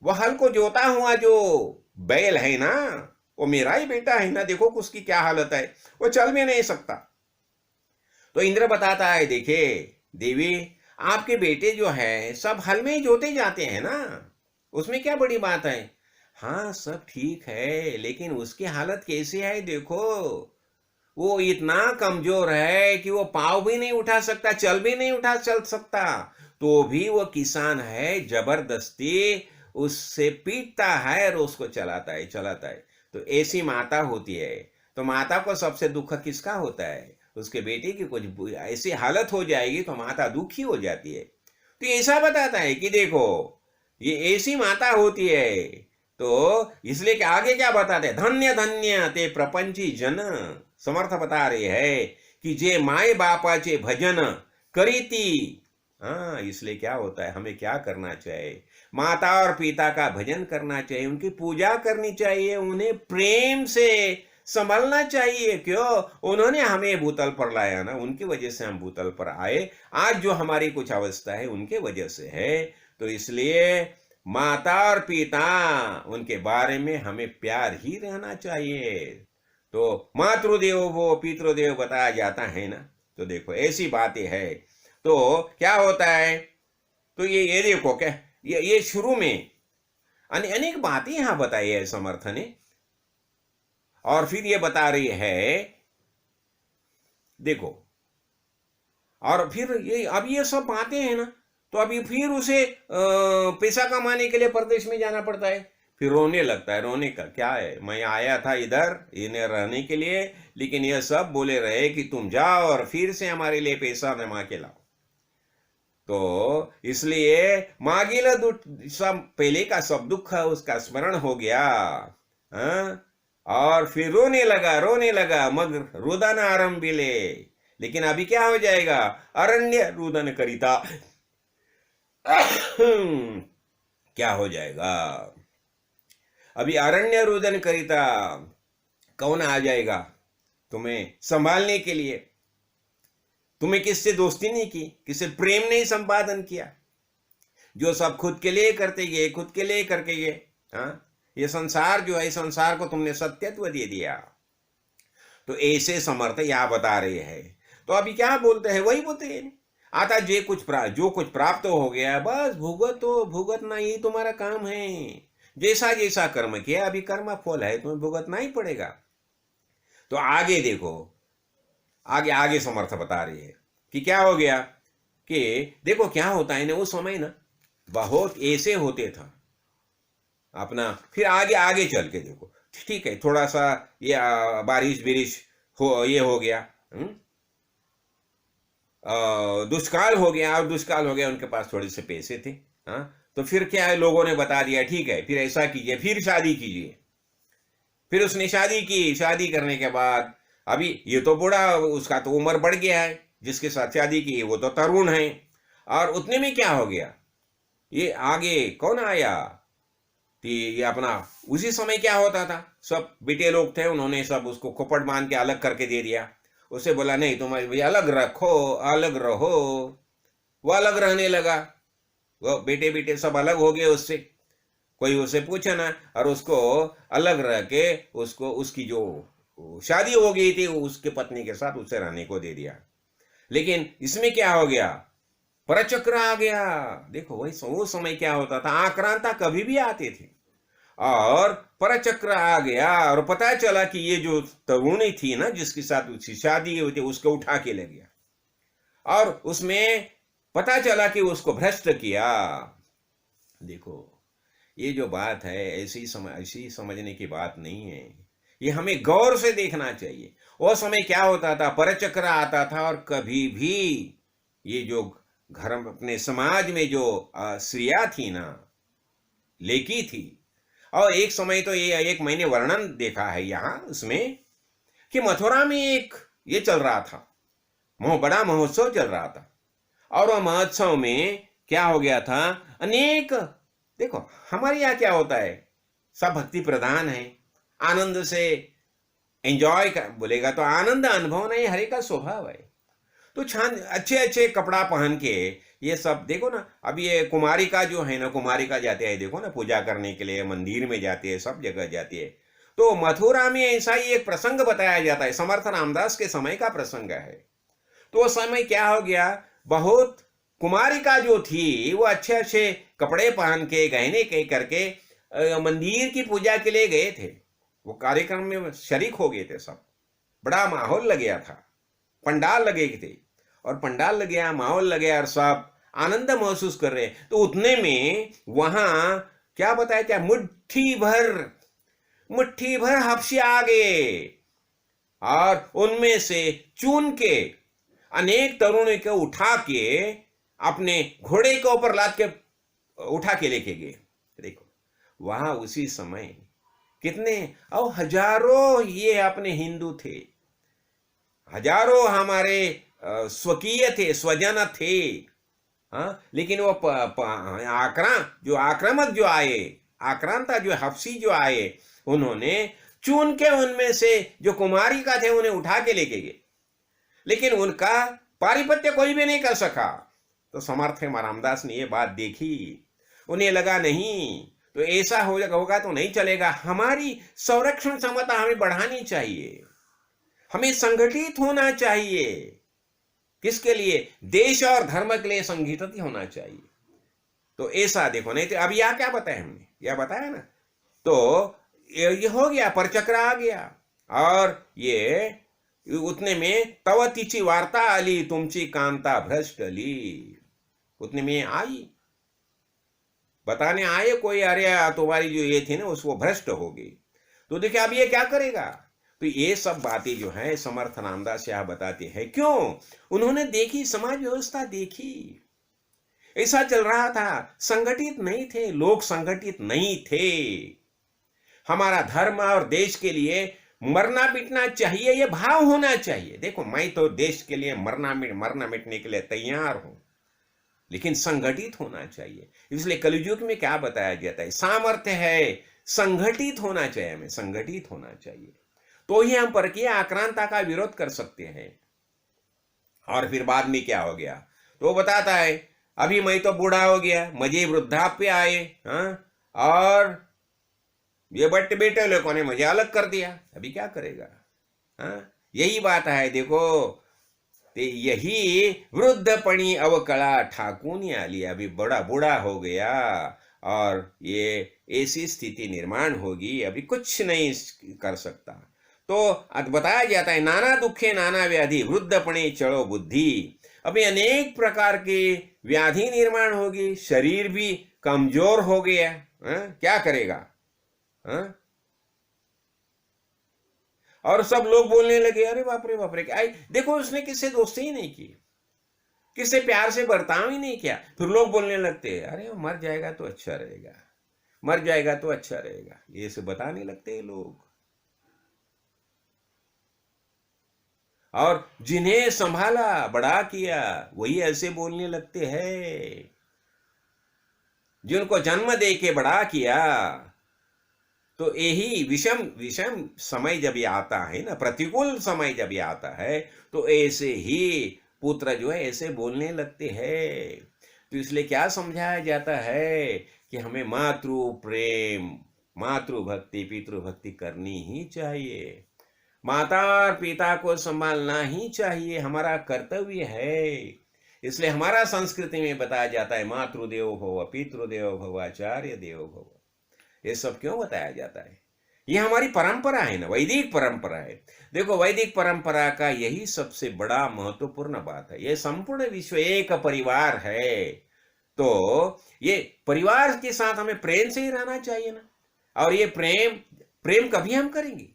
वो हल को जोता हुआ जो बैल है ना वो मेरा ही बेटा है ना, देखो उसकी क्या हालत है, वो चल भी नहीं सकता। तो इंद्र बताता है देखिए देवी आपके बेटे जो है सब हल में ही जोते जाते हैं ना, उसमें क्या बड़ी बात है। हाँ सब ठीक है, लेकिन उसकी हालत कैसी है देखो, वो इतना कमजोर है कि वो पाँव भी नहीं उठा सकता, चल भी नहीं चल सकता, तो भी वो किसान है, जबरदस्ती उससे पीटता है और उसको चलाता है। तो ऐसी माता होती है। तो माता को सबसे दुख किसका होता है, उसके बेटे की कुछ ऐसी हालत हो जाएगी तो माता दुखी हो जाती है। तो ऐसा बताता है कि देखो ये ऐसी माता होती है। तो इसलिए कि आगे क्या बताते हैं, धन्य धन्य ते प्रपंची जन। समर्थ बता रहे हैं कि जे माए बापाचे भजन करीती। हाँ, इसलिए क्या होता है, हमें क्या करना चाहिए, माता और पिता का भजन करना चाहिए, उनकी पूजा करनी चाहिए, उन्हें प्रेम से संभलना चाहिए। क्यों, उन्होंने हमें भूतल पर लाया ना, उनकी वजह से हम भूतल पर आए। आज जो हमारी कुछ अवस्था है उनके वजह से है। तो इसलिए माता और पिता, उनके बारे में हमें प्यार ही रहना चाहिए। तो मातृदेवो वो पितृदेव बताया जाता है ना। तो देखो ऐसी बातें है। तो क्या होता है, तो ये देखो क्या, ये शुरू में अनेक बातें यहां बताई है समर्थ ने। और फिर ये बता रही है, देखो, और फिर ये अब ये सब बातें हैं ना, तो अभी फिर उसे पैसा कमाने के लिए परदेश में जाना पड़ता है। फिर रोने लगता है। रोने का क्या है, मैं आया था इधर इन्हें रहने के लिए, लेकिन ये सब बोले रहे कि तुम जाओ और फिर से हमारे लिए पैसा जमा के लाओ। तो इसलिए मागिल दुख, सब पहले का सब दुख उसका स्मरण हो गया। हाँ? और फिर रोने लगा मग रुदन आरंभिले। लेकिन अभी क्या हो जाएगा, अरण्य रुदन करिता। क्या हो जाएगा, अभी अरण्य रुदन करिता, कौन आ जाएगा तुम्हें संभालने के लिए। तुम्हें किससे दोस्ती नहीं की, किससे प्रेम नहीं संपादन किया, जो सब खुद के लिए करते गए, खुद के लिए करके गए। हाँ, ये संसार जो है, संसार को तुमने सत्यत्व दे दिया। तो ऐसे समर्थ यहां बता रहे हैं। तो अभी क्या बोलते हैं, वही बोलते हैं, आता जो कुछ प्राप्त हो गया बस भुगतना ही तुम्हारा काम है। जैसा जैसा कर्म किया, अभी कर्म फल है, तुम्हें भुगतना ही पड़ेगा। तो आगे देखो, आगे समर्थ बता रही है कि क्या हो गया, कि देखो क्या होता है ना, उस समय ना बहुत ऐसे होते था अपना। फिर आगे चल के देखो, ठीक है, थोड़ा सा ये बारिश बिरिश ये हो गया, दुष्काल हो गया, और दुष्काल हो गया, उनके पास थोड़े से पैसे थे। हाँ, तो फिर क्या है, लोगों ने बता दिया ठीक है, फिर ऐसा कीजिए, फिर शादी कीजिए। फिर उसने शादी की। शादी करने के बाद अभी ये तो बूढ़ा, उसका तो उम्र बढ़ गया है, जिसके साथ शादी की वो तो तरुण है। और उतने में क्या हो गया, ये आगे कौन आया, कि ये अपना उसी समय क्या होता था, सब बेटे लोग थे, उन्होंने सब उसको खोपट बांध के अलग करके दे दिया। उसे बोला नहीं तुम्हारे भैया अलग रखो, अलग रहो। वो अलग रहने लगा, वो बेटे सब अलग हो गए उससे। कोई उसे पूछा ना, और उसको अलग रह के उसको उसकी जो शादी हो गई थी उसके पत्नी के साथ उसे रहने को दे दिया। लेकिन इसमें क्या हो गया, परचक्र आ गया। देखो वही वो समय क्या होता था, आक्रांता कभी भी आते थे, और परचक्र आ गया, और पता चला कि ये जो तरुणी थी ना, जिसके साथ उसकी शादी हुई थी, उसको उठा के ले गया, और उसमें पता चला कि उसको भ्रष्ट किया। देखो ये जो बात है, ऐसी समझने की बात नहीं है, ये हमें गौर से देखना चाहिए। वो समय क्या होता था, परचक्र आता था, और कभी भी ये जो घर अपने समाज में जो स्त्रियां थी ना, लेकी थी। और एक समय तो एक मैंने वर्णन देखा है यहाँ उसमें, कि मथुरा में एक ये चल रहा था, बड़ा महोत्सव चल रहा था। और वह महोत्सव में क्या हो गया था, अनेक, देखो हमारे यहाँ क्या होता है, सब भक्ति प्रधान है, आनंद से एंजॉय कर बोलेगा तो आनंद अनुभव नहीं, हरे का स्वभाव है। तो छान अच्छे कपड़ा पहन के ये सब देखो ना, अब ये कुमारिका जो है ना, कुमारिका जाते हैं देखो ना पूजा करने के लिए, मंदिर में जाती है, सब जगह जाती है। तो मथुरा में ऐसा ही एक प्रसंग बताया जाता है, समर्थ रामदास के समय का प्रसंग है। तो उस समय क्या हो गया, बहुत कुमारिका जो थी वो अच्छे कपड़े पहन के, गहने के करके मंदिर की पूजा के लिए गए थे। वो कार्यक्रम में शरीक हो गए थे सब, बड़ा माहौल लग गया था, पंडाल लगे थे, और पंडाल लग गया, माहौल लग गया, और सब आनंद महसूस कर रहे। तो उतने में वहां क्या बताया, क्या मुट्ठी भर हफ्सी आ गए, और उनमें से चुन के अनेक तरुणों को उठा के अपने घोड़े के ऊपर लाद के उठा के लेके गए। देखो वहां उसी समय कितने और हजारों ये अपने हिंदू थे, हजारों हमारे स्वकीय थे, स्वजन थे। हाँ, लेकिन वो आक्रामक जो आए, आक्रांता जो हफ्सी जो आए, उन्होंने चुन के उनमें से जो कुमारिका थे उन्हें उठा के लेके गए, लेकिन उनका पारिपत्य कोई भी नहीं कर सका। तो समर्थ रामदास ने ये बात देखी, उन्हें लगा नहीं तो ऐसा होगा तो नहीं चलेगा, हमारी संरक्षण क्षमता हमें बढ़ानी चाहिए, हमें संगठित होना चाहिए। किसके लिए? देश और धर्म के लिए संगठित होना चाहिए। तो ऐसा देखो, नहीं तो अब यह क्या बताया हमने, यह बताया ना, तो ये हो गया, परचक्र आ गया। और ये उतने में तव तिची वार्ता आली, तुमची कांता भ्रष्ट अली। उतने में आई, बताने आए कोई, अरे तुम्हारी जो ये थी ना उसको भ्रष्ट हो गई। तो देखिए अब ये क्या करेगा। तो ये सब बातें जो है समर्थ रामदास यह बताते हैं। क्यों? उन्होंने देखी, समाज व्यवस्था देखी, ऐसा चल रहा था, संगठित नहीं थे लोग, संगठित नहीं थे। हमारा धर्म और देश के लिए मरना मिटना चाहिए, ये भाव होना चाहिए। देखो मैं तो देश के लिए मरना मिटने के लिए तैयार हूं, लेकिन संगठित होना चाहिए। इसलिए कलयुग में क्या बताया जाता है, सामर्थ्य है, संगठित होना चाहिए, हमें संगठित होना चाहिए, तो ही हम परकीय आक्रांता का विरोध कर सकते हैं। और फिर बाद में क्या हो गया तो वो बताता है, अभी मैं तो बूढ़ा हो गया, मुझे वृद्धाप्य आए, हाँ, और ये बट बेटे लोगों ने मुझे अलग कर दिया, अभी क्या करेगा। हाँ, यही बात है। देखो ते यही वृद्धपणी अवकला ठाकुनी आली, अभी बड़ा बूढ़ा हो गया और ये ऐसी स्थिति निर्माण होगी, अभी कुछ नहीं कर सकता। तो बताया जाता है, नाना दुखे नाना व्याधि वृद्धपणे चढ़ो बुद्धि। अभी अनेक प्रकार के व्याधि निर्माण होगी, शरीर भी कमजोर हो गया, क्या करेगा। हाँ? और सब लोग बोलने लगे, अरे बाप रे बाप रे, क्या देखो उसने किससे दोस्ती ही नहीं की, किससे प्यार से बर्ताव ही नहीं किया। फिर लोग बोलने लगते, अरे मर जाएगा तो अच्छा रहेगा, मर जाएगा तो अच्छा रहेगा, ये सब बताने लगते लोग। और जिन्हें संभाला बड़ा किया वही ऐसे बोलने लगते हैं। जिनको जन्म दे के बड़ा किया, तो यही विषम समय जब ये आता है ना, प्रतिकूल समय जब ये आता है, तो ऐसे ही पुत्र जो है ऐसे बोलने लगते हैं। तो इसलिए क्या समझाया जाता है कि हमें मातृ प्रेम, मातृभक्ति, पितृभक्ति करनी ही चाहिए, माता और पिता को संभालना ही चाहिए, हमारा कर्तव्य है। इसलिए हमारा संस्कृति में बताया जाता है, मातृदेवो भव, पितृदेवो भव, आचार्य देवो भव। ये सब क्यों बताया जाता है? ये हमारी परंपरा है ना, वैदिक परंपरा है। देखो वैदिक परंपरा का यही सबसे बड़ा महत्वपूर्ण बात है। ये संपूर्ण विश्व एक परिवार है, तो ये परिवार के साथ हमें प्रेम से ही रहना चाहिए ना। और ये प्रेम कभी हम करेंगे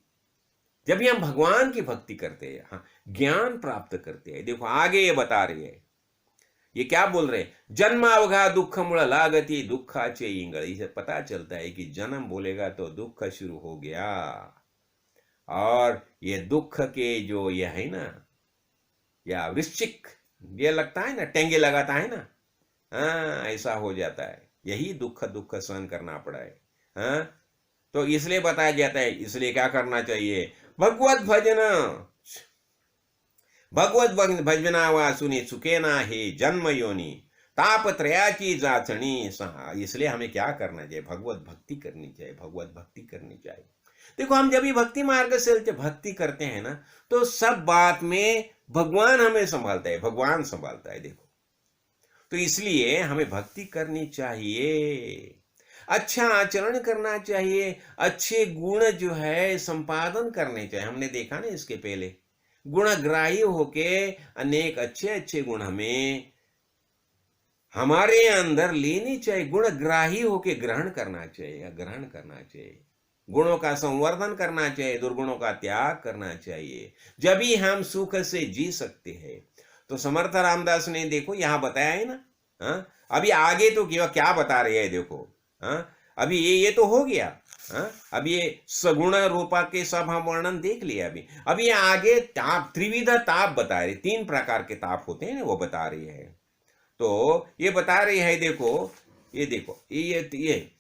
जब भी हम भगवान की भक्ति करते हैं, हाँ, ज्ञान प्राप्त करते हैं। देखो आगे ये बता रही है, ये क्या बोल रहे हैं, जन्मावघा दुख मूल लागती दुखाचे इंगल। इसे पता चलता है कि जन्म बोलेगा तो दुख शुरू हो गया, और ये दुख के जो ये है ना, या वृश्चिक ये लगता है ना, टेंगे लगाता है ना, हाँ, ऐसा हो जाता है। यही दुख सहन करना पड़ा है। हाँ, तो इसलिए बताया जाता है, इसलिए क्या करना चाहिए, भगवत भजना वा सुनी सुखेना हे जन्म योनी तापत्रयाची जाचणी सहा। इसलिए हमें क्या करना चाहिए, भगवत भक्ति करनी चाहिए, भगवत भक्ति करनी चाहिए। देखो हम जब भी भक्ति मार्ग से भक्ति करते हैं ना, तो सब बात में भगवान हमें संभालता है, भगवान संभालता है। देखो तो इसलिए हमें भक्ति करनी चाहिए, अच्छा आचरण करना चाहिए, अच्छे गुण जो है संपादन करने चाहिए। हमने देखा ना इसके पहले, गुणग्राही होके अनेक अच्छे अच्छे गुण हमें हमारे अंदर लेनी चाहिए, गुणग्राही होके ग्रहण करना चाहिए, ग्रहण करना चाहिए, गुणों का संवर्धन करना चाहिए, दुर्गुणों का त्याग करना चाहिए, जब ही हम सुख से जी सकते हैं। तो समर्थ रामदास ने देखो यहां बताया है ना, हाँ, अभी आगे तो क्या क्या बता रहे हैं देखो। हाँ, अभी ये तो हो गया। हाँ, अब ये सगुण रूपा के सब हम वर्णन देख लिए। अभी ये आगे ताप, त्रिविध ताप बता रहे, 3 प्रकार के ताप होते हैं ना, वो बता रही है। तो ये बता रही है, देखो ये देखो ये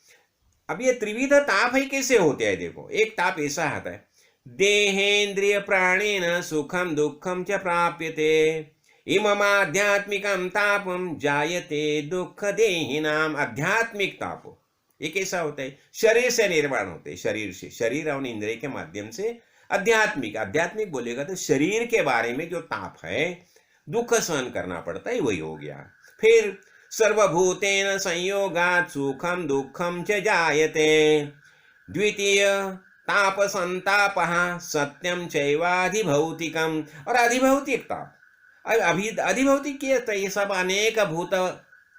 अब ये त्रिविध ताप है, कैसे होते हैं देखो। एक ताप ऐसा आता है, देहेन्द्रिय प्राणेन सुखम दुखम च प्राप्यते, इममाध्यात्मिकम तापम जायते दुख देहिनाम। आध्यात्मिक ताप ये कैसा होता है, शरीर से निर्माण होते हैं, शरीर से, शरीर और इंद्रिय के माध्यम से। आध्यात्मिक, आध्यात्मिक बोलेगा तो शरीर के बारे में जो ताप है, दुख सहन करना पड़ता है, वही हो गया। फिर सर्वभूतेन संयोगात् सुखम दुखम च जायते, द्वितीय ताप संतापः सत्यम चैवाधिभौतिकम। और अधिभौतिक ताप, अभी अधिभौतिक ये सब अनेक भूत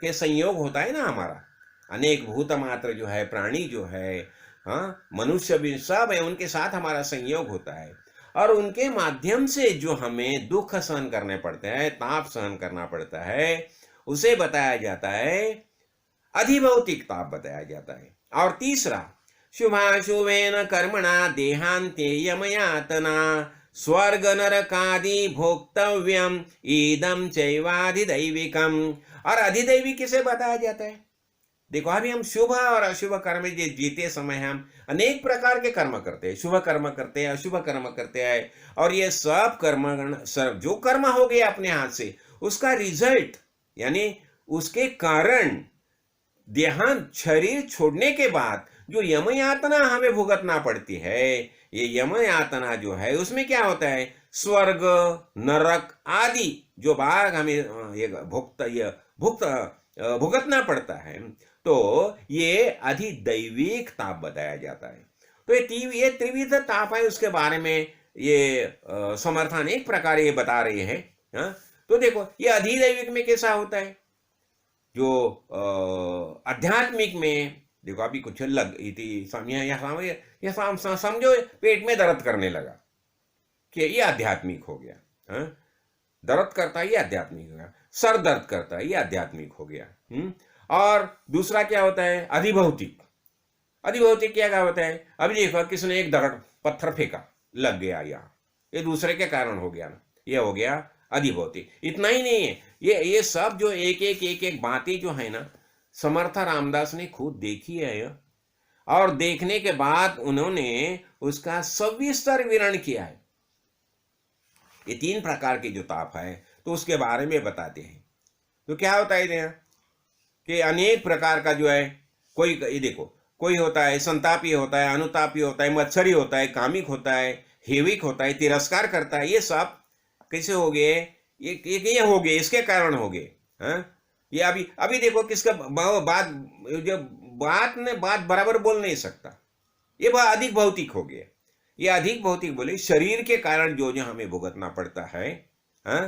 के संयोग होता है ना हमारा, अनेक भूत मात्र जो है, प्राणी जो है, हाँ, मनुष्य भी सब है, उनके साथ हमारा संयोग होता है, और उनके माध्यम से जो हमें दुख सहन करने पड़ते हैं, ताप सहन करना पड़ता है, उसे बताया जाता है, अधिभौतिक ताप बताया जाता है। और तीसरा, शुभाशुभेन कर्मणा देहांते यमयातना, स्वर्ग नरकादि भोक्तव्यम ईदम चैवाधिदैविकम। और अधिदैविक किसे बताया जाता है देखो। अभी हम शुभ और अशुभ कर्म जीते समय हम अनेक प्रकार के कर्म करते हैं, शुभ कर्म करते हैं, अशुभ कर्म करते हैं, और ये सब कर्म जो कर्म हो गए अपने हाथ से, उसका रिजल्ट यानी उसके कारण देहांत, शरीर छोड़ने के बाद जो यम यातना हमें भुगतना पड़ती है, ये यम यातना जो है उसमें क्या होता है, स्वर्ग नरक आदि जो भाग हमें ये भुगतना पड़ता है, तो ये अधिदैविक ताप बताया जाता है। तो ये त्रिविध ताप है, उसके बारे में ये समर्थन एक प्रकार ये बता रहे हैं। हाँ, तो देखो ये अधिदैविक में कैसा होता है, जो आध्यात्मिक में देखो, अभी कुछ लग समझो पेट में दर्द करने लगा कि ये आध्यात्मिक हो गया। हाँ? दर्द करता है, ये आध्यात्मिक हो गया। सर दर्द करता है, ये आध्यात्मिक हो गया। और दूसरा क्या होता है, अधिभौतिक। अधिभौतिक क्या होता है, अभी देखो किसने एक दर्द पत्थर फेंका, लग गया यहाँ, ये दूसरे के कारण हो गया ना, ये हो गया अधिभौतिक। इतना ही नहीं है, ये सब जो एक बातें जो है ना, समर्थ रामदास ने खुद देखी है, और देखने के बाद उन्होंने उसका सविस्तर विवरण किया है। ये 3 प्रकार के जो ताप है, तो उसके बारे में बताते हैं। तो क्या होता है कि अनेक प्रकार का जो है, कोई ये देखो, कोई होता है संतापी होता है, अनुतापी होता है, मत्सरी होता है, कामिक होता है, हेविक होता है, तिरस्कार करता है। ये सब कैसे हो गए, ये हो गए, इसके कारण हो गए। हाँ, ये अभी देखो किसका बात बराबर बोल नहीं सकता, ये अधिक भौतिक हो गया। ये अधिक भौतिक बोले शरीर के कारण जो हमें भुगतना पड़ता है। हाँ,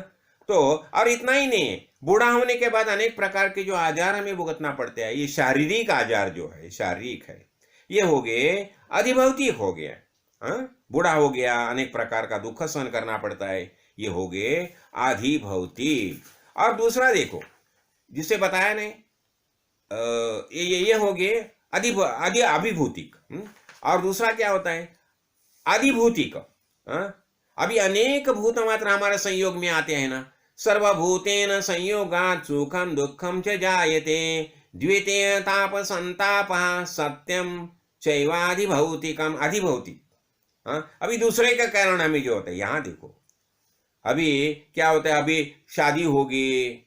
तो और इतना ही नहीं, बूढ़ा होने के बाद अनेक प्रकार के जो आजार हमें भुगतना पड़ते हैं, ये शारीरिक आजार जो है, शारीरिक है, ये हो गए अधिभौतिक हो गया। हाँ, बूढ़ा हो गया, अनेक प्रकार का दुख सहन करना पड़ता है, ये हो गए अधिभौतिक। और दूसरा देखो, जिसे बताया नहीं, ये हो गए अभिभूतिक। और दूसरा क्या होता है, अधिभूतिक। अभी अनेक भूत मात्र हमारे संयोग में आते हैं ना, सर्वभूतेन संयोगात् सुखम दुखम च जायते, द्वितीय ताप संतापः सत्यम चैवाधिभौतिकम। अधिभौतिक। अभी दूसरे का कारण हमें जो होता है, यहां देखो अभी क्या होता है, अभी शादी होगी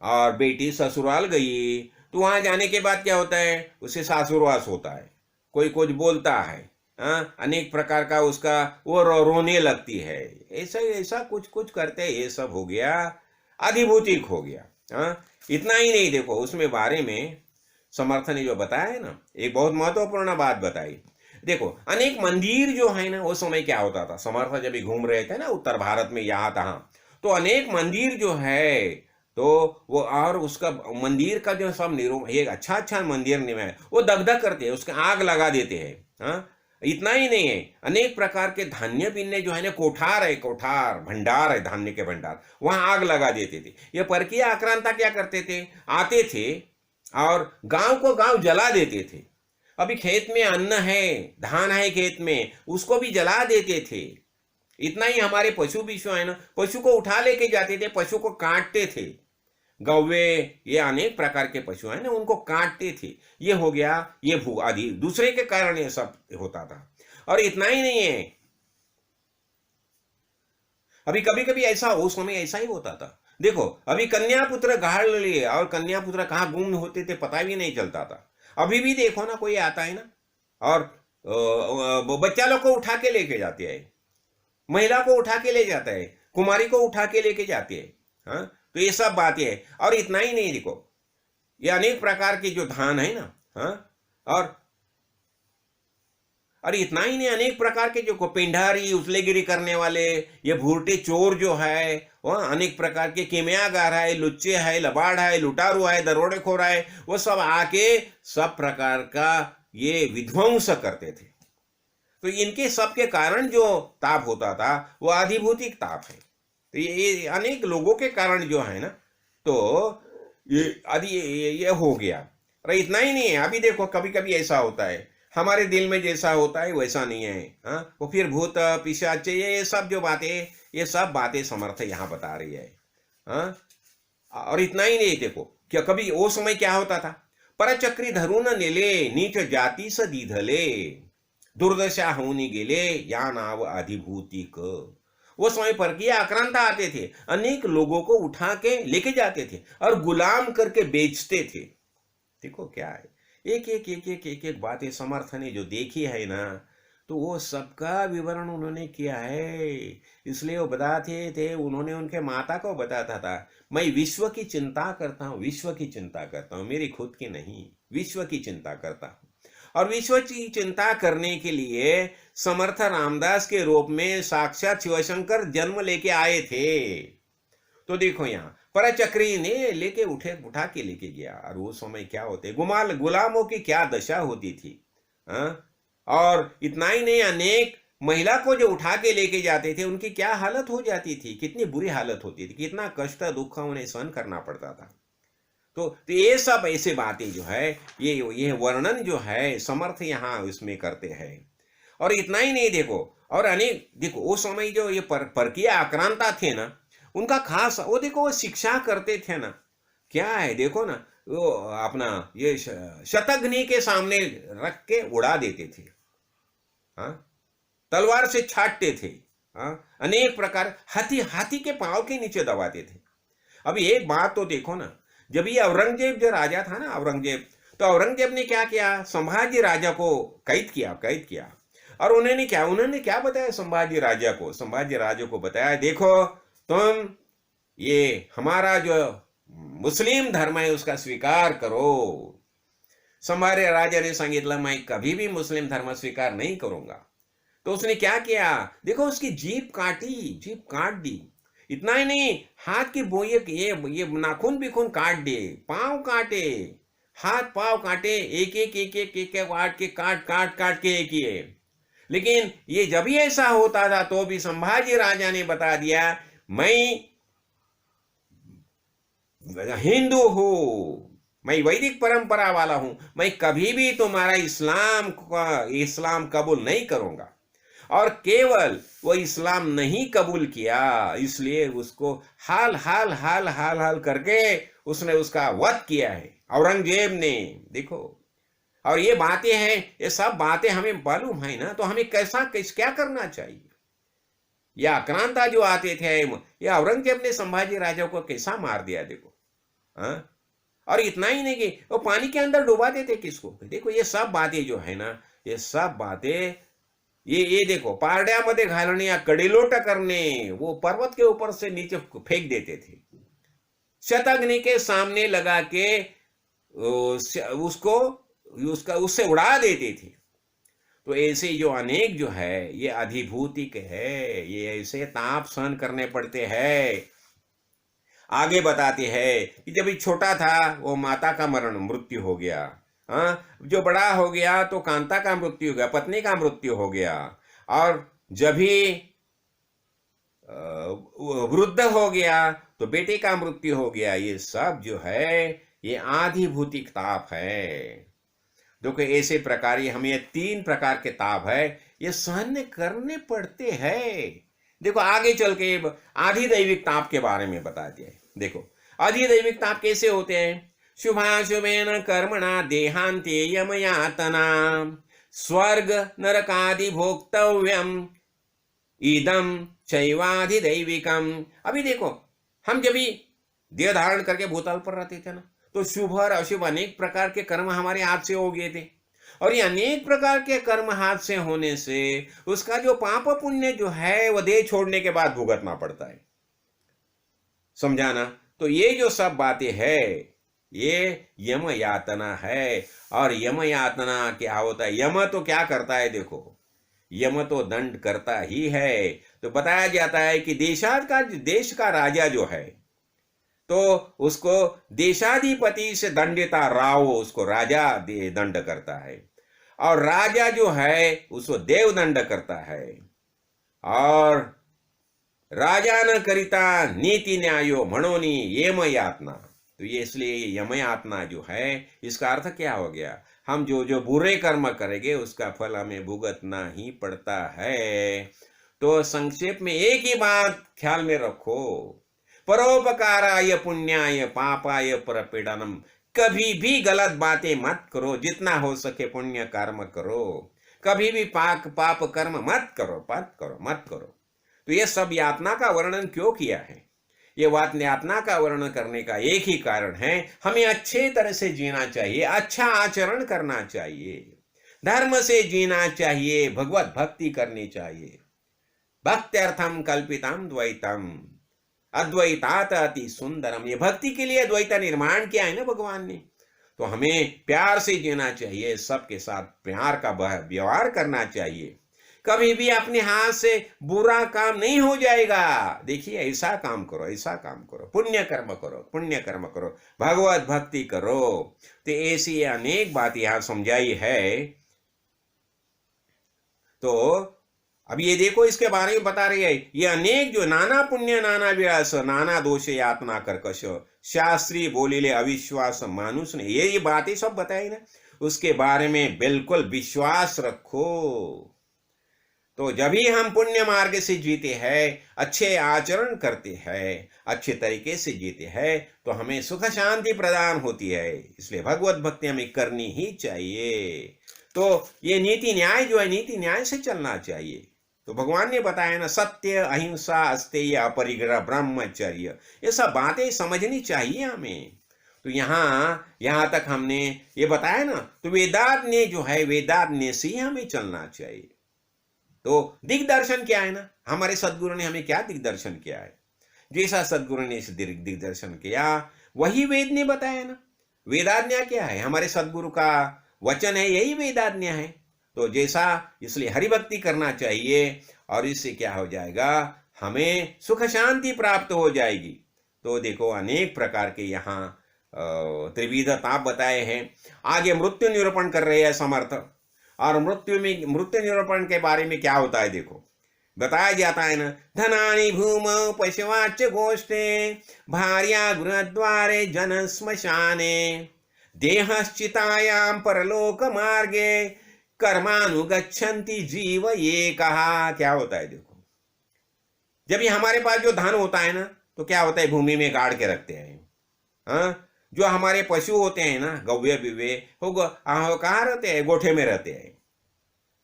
और बेटी ससुराल गई, तो वहां जाने के बाद क्या होता है, उसे सासुरवास होता है, कोई कुछ बोलता है, अनेक प्रकार का उसका वो रोने लगती है, ऐसा कुछ करते हैं, ये सब हो गया अधिभूतिक हो गया। इतना ही नहीं, देखो उसमें बारे में समर्थ ने जो बताया है ना, एक बहुत महत्वपूर्ण बात बताई। देखो अनेक मंदिर जो है ना, वो समय क्या होता था, समर्थ जब घूम रहे थे ना उत्तर भारत में यहाँ तहाँ, तो अनेक मंदिर जो है, तो वो और उसका मंदिर का जो सब एक अच्छा मंदिर है, वो दगदग करते हैं, उसका आग लगा देते हैं। हाँ, इतना ही नहीं है, अनेक प्रकार के धान्य बिन्ने जो है ना, कोठार है, कोठार भंडार है, धान्य के भंडार, वहां आग लगा देते थे। ये परकीय आक्रांता क्या करते थे, आते थे और गांव को गांव जला देते थे। अभी खेत में अन्न है, धान है खेत में, उसको भी जला देते थे। इतना ही, हमारे पशु भी जो है ना, पशु को उठा लेके जाते थे, पशु को काटते थे, गौवे, ये अनेक प्रकार के पशु हैं ना, उनको काटते थे। ये हो गया, ये भू आदि दूसरे के कारण ये सब होता था। और इतना ही नहीं है, अभी कभी कभी ऐसा, उस समय ऐसा ही होता था। देखो, अभी कन्या पुत्र गाड़ लिए, और कन्या पुत्र कहाँ गुम होते थे पता भी नहीं चलता था। अभी भी देखो ना, कोई आता है ना, और बच्चा लोग को उठा के लेके जाते हैं, महिला को उठा के ले जाता है, कुमारी को उठा के लेके जाते हैं। हाँ, तो ये सब बातें है। और इतना ही नहीं, देखो ये अनेक प्रकार के जो धान है ना, हाँ, और इतना ही नहीं, अनेक प्रकार के जो पिंडारी, उजलेगिरी करने वाले, ये भूरटे चोर जो है, वह अनेक प्रकार के किमियागार है, लुच्चे है, लबाड़ है, लुटारू है, दरोडेखोर है, वो सब आके सब प्रकार का ये विध्वंस करते थे। तो इनके सब के कारण जो ताप होता था वो आधिभौतिक ताप है। तो ये अनेक लोगों के कारण जो है ना, तो ये आदि ये हो गया। और इतना ही नहीं है, अभी देखो कभी कभी ऐसा होता है, हमारे दिल में जैसा होता है वैसा नहीं है। हाँ, वो फिर भूत पिशाच, ये सब जो बातें, ये सब बातें समर्थ यहाँ बता रही है। हाँ, और इतना ही नहीं, देखो क्या कभी वो समय क्या होता था, परचक्री धरून नेले, नीच जाती स दीधले, दुर्दशा होनी गेले, या नाव आधिभूतिक। वो समय पर की आक्रांता आते थे, अनेक लोगों को उठा के लेके जाते थे और गुलाम करके बेचते थे। देखो क्या है, एक एक एक एक एक एक बातें समर्थ ने जो देखी है ना, तो वो सबका विवरण उन्होंने किया है। इसलिए वो बताते थे, उन्होंने उनके माता को बताता था, मैं विश्व की चिंता करता हूँ, विश्व की चिंता करता हूँ, मेरी खुद की नहीं, विश्व की चिंता करता हूँ। और विश्व की चिंता करने के लिए समर्थ रामदास के रूप में साक्षात शिवशंकर जन्म लेके आए थे। तो देखो यहाँ परचक्री ने लेके उठा के लेके गया। और वो समय क्या होते, गुलामों की क्या दशा होती थी। और इतना ही नहीं, अनेक महिला को जो उठा के लेके जाते थे, उनकी क्या हालत हो जाती थी, कितनी बुरी हालत होती थी, कितना कष्ट दुख उन्हें सहन करना पड़ता था। तो ये सब ऐसे बातें जो है, ये वर्णन जो है समर्थ यहाँ इसमें करते हैं। और इतना ही नहीं, देखो और अनेक, देखो वो समय जो ये परकीय आक्रांता थे ना, उनका खास वो देखो, वो शिक्षा करते थे ना, क्या है देखो ना, वो अपना ये शतघ्नी के सामने रख के उड़ा देते थे। हाँ, तलवार से छाटते थे। हाँ, अनेक प्रकार, हाथी के पांव के नीचे दबाते थे। अभी एक बात तो देखो ना, जब ये औरंगजेब जो राजा था ना, औरंगजेब, तो औरंगजेब ने क्या किया, संभाजी राजा को कैद किया। और उन्होंने क्या बताया संभाजी राजा को बताया, देखो तुम ये हमारा जो मुस्लिम धर्म है उसका स्वीकार करो। संभाजी राजा ने सांगितलं, मैं कभी भी मुस्लिम धर्म स्वीकार नहीं करूंगा। तो उसने क्या किया, देखो उसकी जीभ काट दी। इतना ही नहीं, हाथ की बोये ये नाखून बिखून काट दे, पांव काटे, हाथ पांव काटे, एक काट के किए। लेकिन ये जब भी ऐसा होता था तो भी संभाजी राजा ने बता दिया, मैं हिंदू हूं, मैं वैदिक परंपरा वाला हूं, मैं कभी भी तुम्हारा इस्लाम कबूल नहीं करूंगा। और केवल वो इस्लाम नहीं कबूल किया, इसलिए उसको हाल करके उसने उसका वध किया है औरंगजेब ने। देखो, और ये बातें हैं, ये सब बातें हमें मालूम है ना, तो हमें क्या करना चाहिए। ये आक्रांता जो आते थे, ये औरंगजेब ने संभाजी राजा को कैसा मार दिया, देखो। हाँ, और इतना ही नहीं कि वो पानी के अंदर डुबा देते किसको। देखो ये सब बातें जो है ना, ये सब बातें, ये देखो पारड्यामध्ये घालणे या कडेलोट करने, वो पर्वत के ऊपर से नीचे फेंक देते थे, शतघ्नी के सामने लगा के उससे उड़ा देते थे। तो ऐसे जो अनेक जो है, ये अधिभूतिक है, ये ऐसे ताप सहन करने पड़ते हैं। आगे बताते हैं कि जब ये छोटा था, वो माता का मृत्यु हो गया। हाँ, जो बड़ा हो गया तो कांता का मृत्यु हो गया, पत्नी का मृत्यु हो गया, और जब भी वो वृद्ध हो गया तो बेटे का मृत्यु हो गया। ये सब जो है ये आधि भौतिक ताप है। देखो ऐसे प्रकार ये हमें 3 प्रकार के ताप है, ये सहन करने पड़ते हैं। देखो आगे चल के आधि दैविक ताप के बारे में बता दिया है। देखो आधि दैविक ताप कैसे होते हैं। शुभाशुभेन कर्मणा देहांते यमयातना स्वर्ग नरकादि भोक्तव्यम इदम चैवाधि दैविकम। अभी देखो हम जब भी देह धारण करके भूतल पर रहते थे ना, तो शुभ और अशुभ अनेक प्रकार के कर्म हमारे हाथ से हो गए थे, और ये अनेक प्रकार के कर्म हाथ से होने से उसका जो पाप पुण्य जो है वह देह छोड़ने के बाद भुगतना पड़ता है। समझाना। तो ये जो सब बातें है ये यम यातना है। और यम यातना क्या होता है। यम तो क्या करता है, देखो यम तो दंड करता ही है। तो बताया जाता है कि देश का राजा जो है तो उसको देशाधिपति से दंडिता राव, उसको राजा दंड करता है, और राजा जो है उसको देव दंड करता है। और राजा न करिता नीति न्यायो मनोनी यम यातना। तो ये इसलिए यम यातना जो है इसका अर्थ क्या हो गया, हम जो जो बुरे कर्म करेंगे उसका फल हमें भुगतना ही पड़ता है। तो संक्षेप में एक ही बात ख्याल में रखो, परोपकाराय पुण्याय पापाय परपीड़नम। कभी भी गलत बातें मत करो, जितना हो सके पुण्य कर्म करो, कभी भी पाप कर्म मत करो। तो ये सब यातना का वर्णन क्यों किया है। ये यातना का वर्णन करने का एक ही कारण है, हमें अच्छे तरह से जीना चाहिए, अच्छा आचरण करना चाहिए, धर्म से जीना चाहिए, भगवत भक्ति करनी चाहिए। भक्त्यर्थम कल्पितम द्वैतम अद्वैतात अति सुंदरम। ये भक्ति के लिए द्वैत निर्माण किया है ना भगवान ने। तो हमें प्यार से जीना चाहिए, सबके साथ प्यार का व्यवहार करना चाहिए। कभी भी अपने हाथ से बुरा काम नहीं हो जाएगा। देखिए ऐसा काम करो, पुण्य कर्म करो, भगवत भक्ति करो। तो ऐसी अनेक बात यहां समझाई है। तो अब ये देखो इसके बारे में बता रही है, ये अनेक जो नाना पुण्य नाना विलास नाना दोष यातना कर्कश शास्त्री बोलीले अविश्वास मानुष ने, ये बातें सब बताई ना, उसके बारे में बिल्कुल विश्वास रखो। तो जब भी हम पुण्य मार्ग से जीते हैं, अच्छे आचरण करते हैं, अच्छे तरीके से जीते हैं, तो हमें सुख शांति प्रदान होती है। इसलिए भगवत भक्ति हमें करनी ही चाहिए। तो ये नीति न्याय जो है, नीति न्याय से चलना चाहिए। तो भगवान ने बताया ना, सत्य अहिंसा अस्तेय अपरिग्रह ब्रह्मचर्य, ये सब बातें समझनी चाहिए हमें। तो यहाँ तक हमने ये बताया ना, तो वेदाज्ञ जो है वेदाज्ञ से ही हमें चलना चाहिए। तो दिग्दर्शन क्या है ना, हमारे सदगुरु ने हमें क्या दिग्दर्शन किया है, जैसा सदगुरु ने इस दिग्दर्शन किया वही वेद ने बताया ना। वेदाज्ञा क्या है, हमारे सदगुरु का वचन है, यही वेदाज्ञा है। तो जैसा, इसलिए हरि भक्ति करना चाहिए, और इससे क्या हो जाएगा, हमें सुख शांति प्राप्त हो जाएगी। तो देखो अनेक प्रकार के यहाँ त्रिविध ताप बताए हैं। आगे मृत्यु निरूपण कर रहे हैं समर्थ, और मृत्यु निरूपण के बारे में क्या होता है देखो, बताया जाता है ना, धनानि भूमौ पशुवाच गोष्ठे भार्या गृहद्वारे जन श्मशाने देहश्चितायां परलोक मार्गे कर्मानुगच्छन्ति जीव ये कहा। क्या होता है देखो, जब ये हमारे पास जो धन होता है ना, तो क्या होता है, भूमि में गाड़ के रखते हैं। हाँ, जो हमारे पशु होते हैं ना, गव्य बिवे वो कहाँ रहते हैं, गोठे में रहते हैं,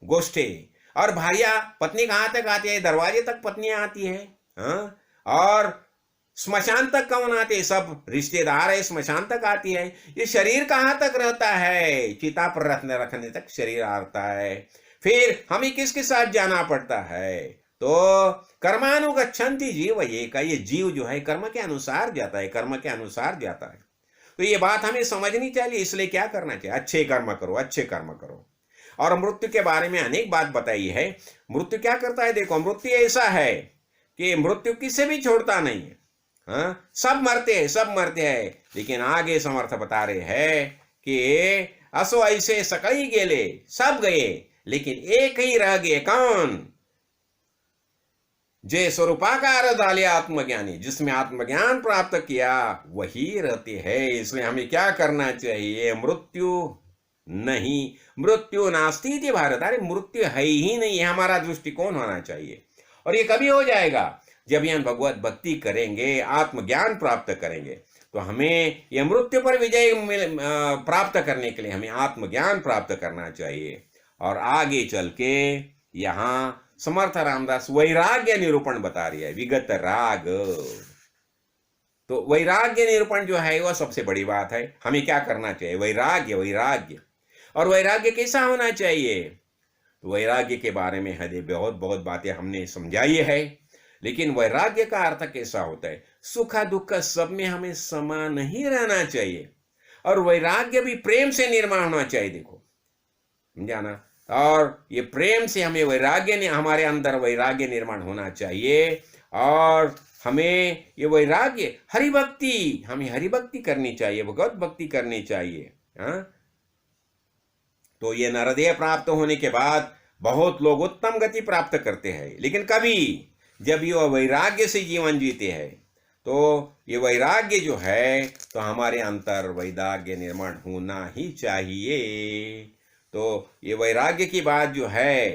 गोष्ठे। और भार्या पत्नी कहाँ तक आती है, दरवाजे तक पत्नी आती है। हाँ, और स्मशान तक कौन आते हैं, सब रिश्तेदार है, स्मशान तक आती है। ये शरीर कहाँ तक रहता है, चिता पर रखने तक शरीर आता है। फिर हमें किसके साथ जाना पड़ता है, तो कर्मानुगच्छन्ति जीव ये का, ये जीव जो है कर्म के अनुसार जाता है, कर्म के अनुसार जाता है। तो ये बात हमें समझनी चाहिए। इसलिए क्या करना चाहिए, अच्छे कर्म करो, अच्छे कर्म करो। और मृत्यु के बारे में अनेक बात बताई है। मृत्यु क्या करता है देखो, मृत्यु ऐसा है कि मृत्यु किसे भी छोड़ता नहीं है। हाँ, सब मरते हैं, लेकिन आगे समर्थ बता रहे हैं कि असो ऐसे सकई गेले, सब गए, लेकिन एक ही रह गए, कौन? जे स्वरूपाकार झाले आत्मज्ञानी, जिसमें आत्मज्ञान प्राप्त किया वही रहते हैं। इसलिए हमें क्या करना चाहिए? मृत्यु नहीं, मृत्यु नास्ती थी भारत, अरे मृत्यु है ही नहीं, है हमारा दृष्टिकोण होना चाहिए। और ये कभी हो जाएगा? जब हम भगवत भक्ति करेंगे, आत्मज्ञान प्राप्त करेंगे, तो हमें यह मृत्यु पर विजय प्राप्त करने के लिए हमें आत्मज्ञान प्राप्त करना चाहिए। और आगे चल के यहाँ समर्थ रामदास वैराग्य निरूपण बता रही है, विगत राग। तो वैराग्य निरूपण जो है वह सबसे बड़ी बात है। हमें क्या करना चाहिए? वैराग्य, वैराग्य। और वैराग्य कैसा होना चाहिए? तो वैराग्य के बारे में हमें बहुत बहुत बातें हमने समझाई है, लेकिन वैराग्य का अर्थ कैसा होता है? सुख दुख सब में हमें समान ही रहना चाहिए, और वैराग्य भी प्रेम से निर्माण होना चाहिए। देखो, समझा ना? और ये प्रेम से हमें वैराग्य, हमारे अंदर वैराग्य निर्माण होना चाहिए। और हमें ये वैराग्य, हरिभक्ति, हमें हरिभक्ति करनी चाहिए, भगवत भक्ति करनी चाहिए। हाँ, तो ये नरदेह प्राप्त होने के बाद बहुत लोग उत्तम गति प्राप्त करते हैं, लेकिन कभी जब ये वैराग्य से जीवन जीते हैं, तो ये वैराग्य जो है, तो हमारे अंतर वैराग्य निर्माण होना ही चाहिए। तो ये वैराग्य की बात जो है,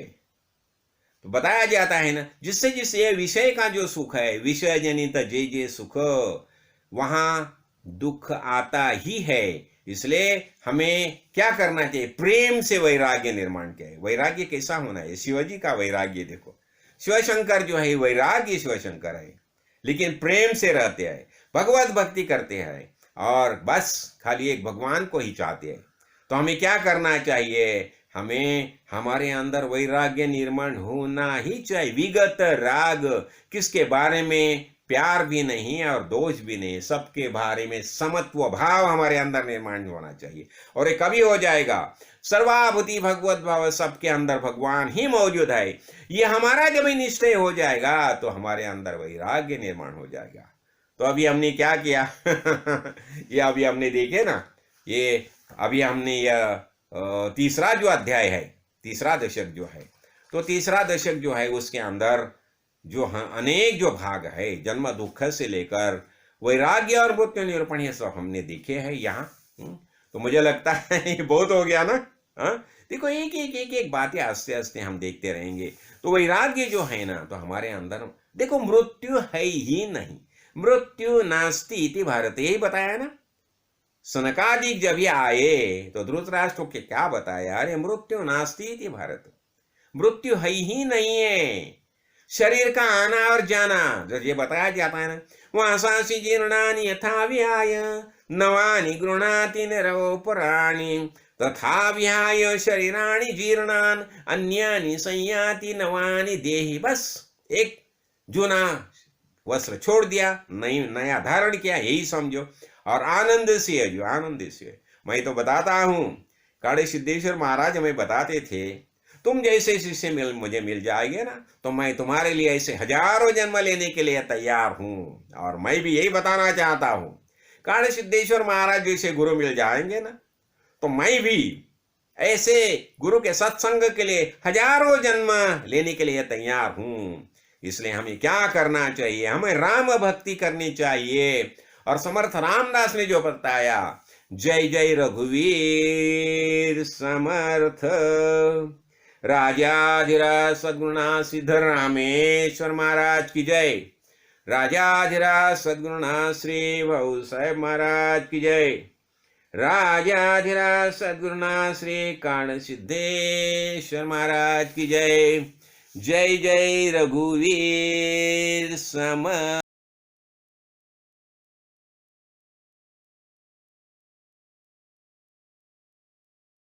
तो बताया जाता है ना, जिससे जिससे विषय का जो सुख है, विषय जनित जे जे सुख, वहां दुख आता ही है। इसलिए हमें क्या करना चाहिए? प्रेम से वैराग्य निर्माण किया है। वैराग्य कैसा होना है? शिवजी का वैराग्य देखो, शिवशंकर जो है वैराग्य शिवशंकर है, लेकिन प्रेम से रहते हैं, भगवत भक्ति करते हैं, और बस खाली एक भगवान को ही चाहते हैं। तो हमें क्या करना चाहिए? हमें हमारे अंदर वैराग्य निर्माण होना ही चाहिए। विगत राग, किसके बारे में प्यार भी नहीं और दोष भी नहीं, सबके बारे में समत्व भाव हमारे अंदर निर्माण होना चाहिए। और ये कभी हो जाएगा? सर्वाभूति भगवत भाव, सबके अंदर भगवान ही मौजूद है। ये हमारा जब निश्चय हो जाएगा, तो हमारे अंदर वैराग्य निर्माण हो जाएगा। तो अभी हमने क्या किया? ये अभी हमने देखे ना, ये अभी हमने यह तीसरा जो अध्याय है, तीसरा दशक जो है, तो तीसरा दशक जो है उसके अंदर जो अनेक जो भाग है, जन्म दुख से लेकर वैराग्य और मृत्यु निरूपण, ये सब हमने देखे हैं यहाँ। तो मुझे लगता है ये बहुत हो गया ना। हाँ, देखो एक एक एक एक बातें आस्ते आस्ते हम देखते रहेंगे। तो वैराग्य जो है ना, तो हमारे अंदर देखो, मृत्यु है ही नहीं, मृत्यु नास्ति इति भारत, यही बताया ना। सनकादिक जब ये आए तो धृतराष्ट्र को क्या बताया? अरे मृत्यु नास्ति इति भारत, मृत्यु है ही नहीं है। शरीर का आना और जाना जब ये बताया जाता है ना, वासांसि जीर्णानि यथा विहाय नवानि गृह्णाति नरोपराणि तथा विहाय शरीराणि जीर्णान अन्यानि संयाति नवानि देहि। बस एक जूना वस्त्र छोड़ दिया, नया धारण किया, यही समझो। और आनंद से है, जो आनंद से, मैं तो बताता हूँ, काड़े सिद्धेश्वर महाराज हमें बताते थे, तुम जैसे शिष्य मुझे मिल जाएंगे ना, तो मैं तुम्हारे लिए ऐसे हजारों जन्म लेने के लिए तैयार हूँ। और मैं भी यही बताना चाहता हूँ, काड़े सिद्धेश्वर महाराज जैसे गुरु मिल जाएंगे ना, तो मैं भी ऐसे गुरु के सत्संग के लिए हजारों जन्म लेने के लिए तैयार हूँ। इसलिए हमें क्या करना चाहिए? हमें राम भक्ति करनी चाहिए। और समर्थ रामदास ने जो बताया, जय जय रघुवीर समर्थ, राजाधिराज सद्गुरुनाथ सिद्धरामेश्वर महाराज की जय, राजाधिराज सद्गुरुनाथ श्री भाऊ साहेब महाराज की जय, राजाधिराज सद्गुरुनाथ श्री काण सिद्धेश्वर महाराज की जय। जय जय रघुवीर समर्थ।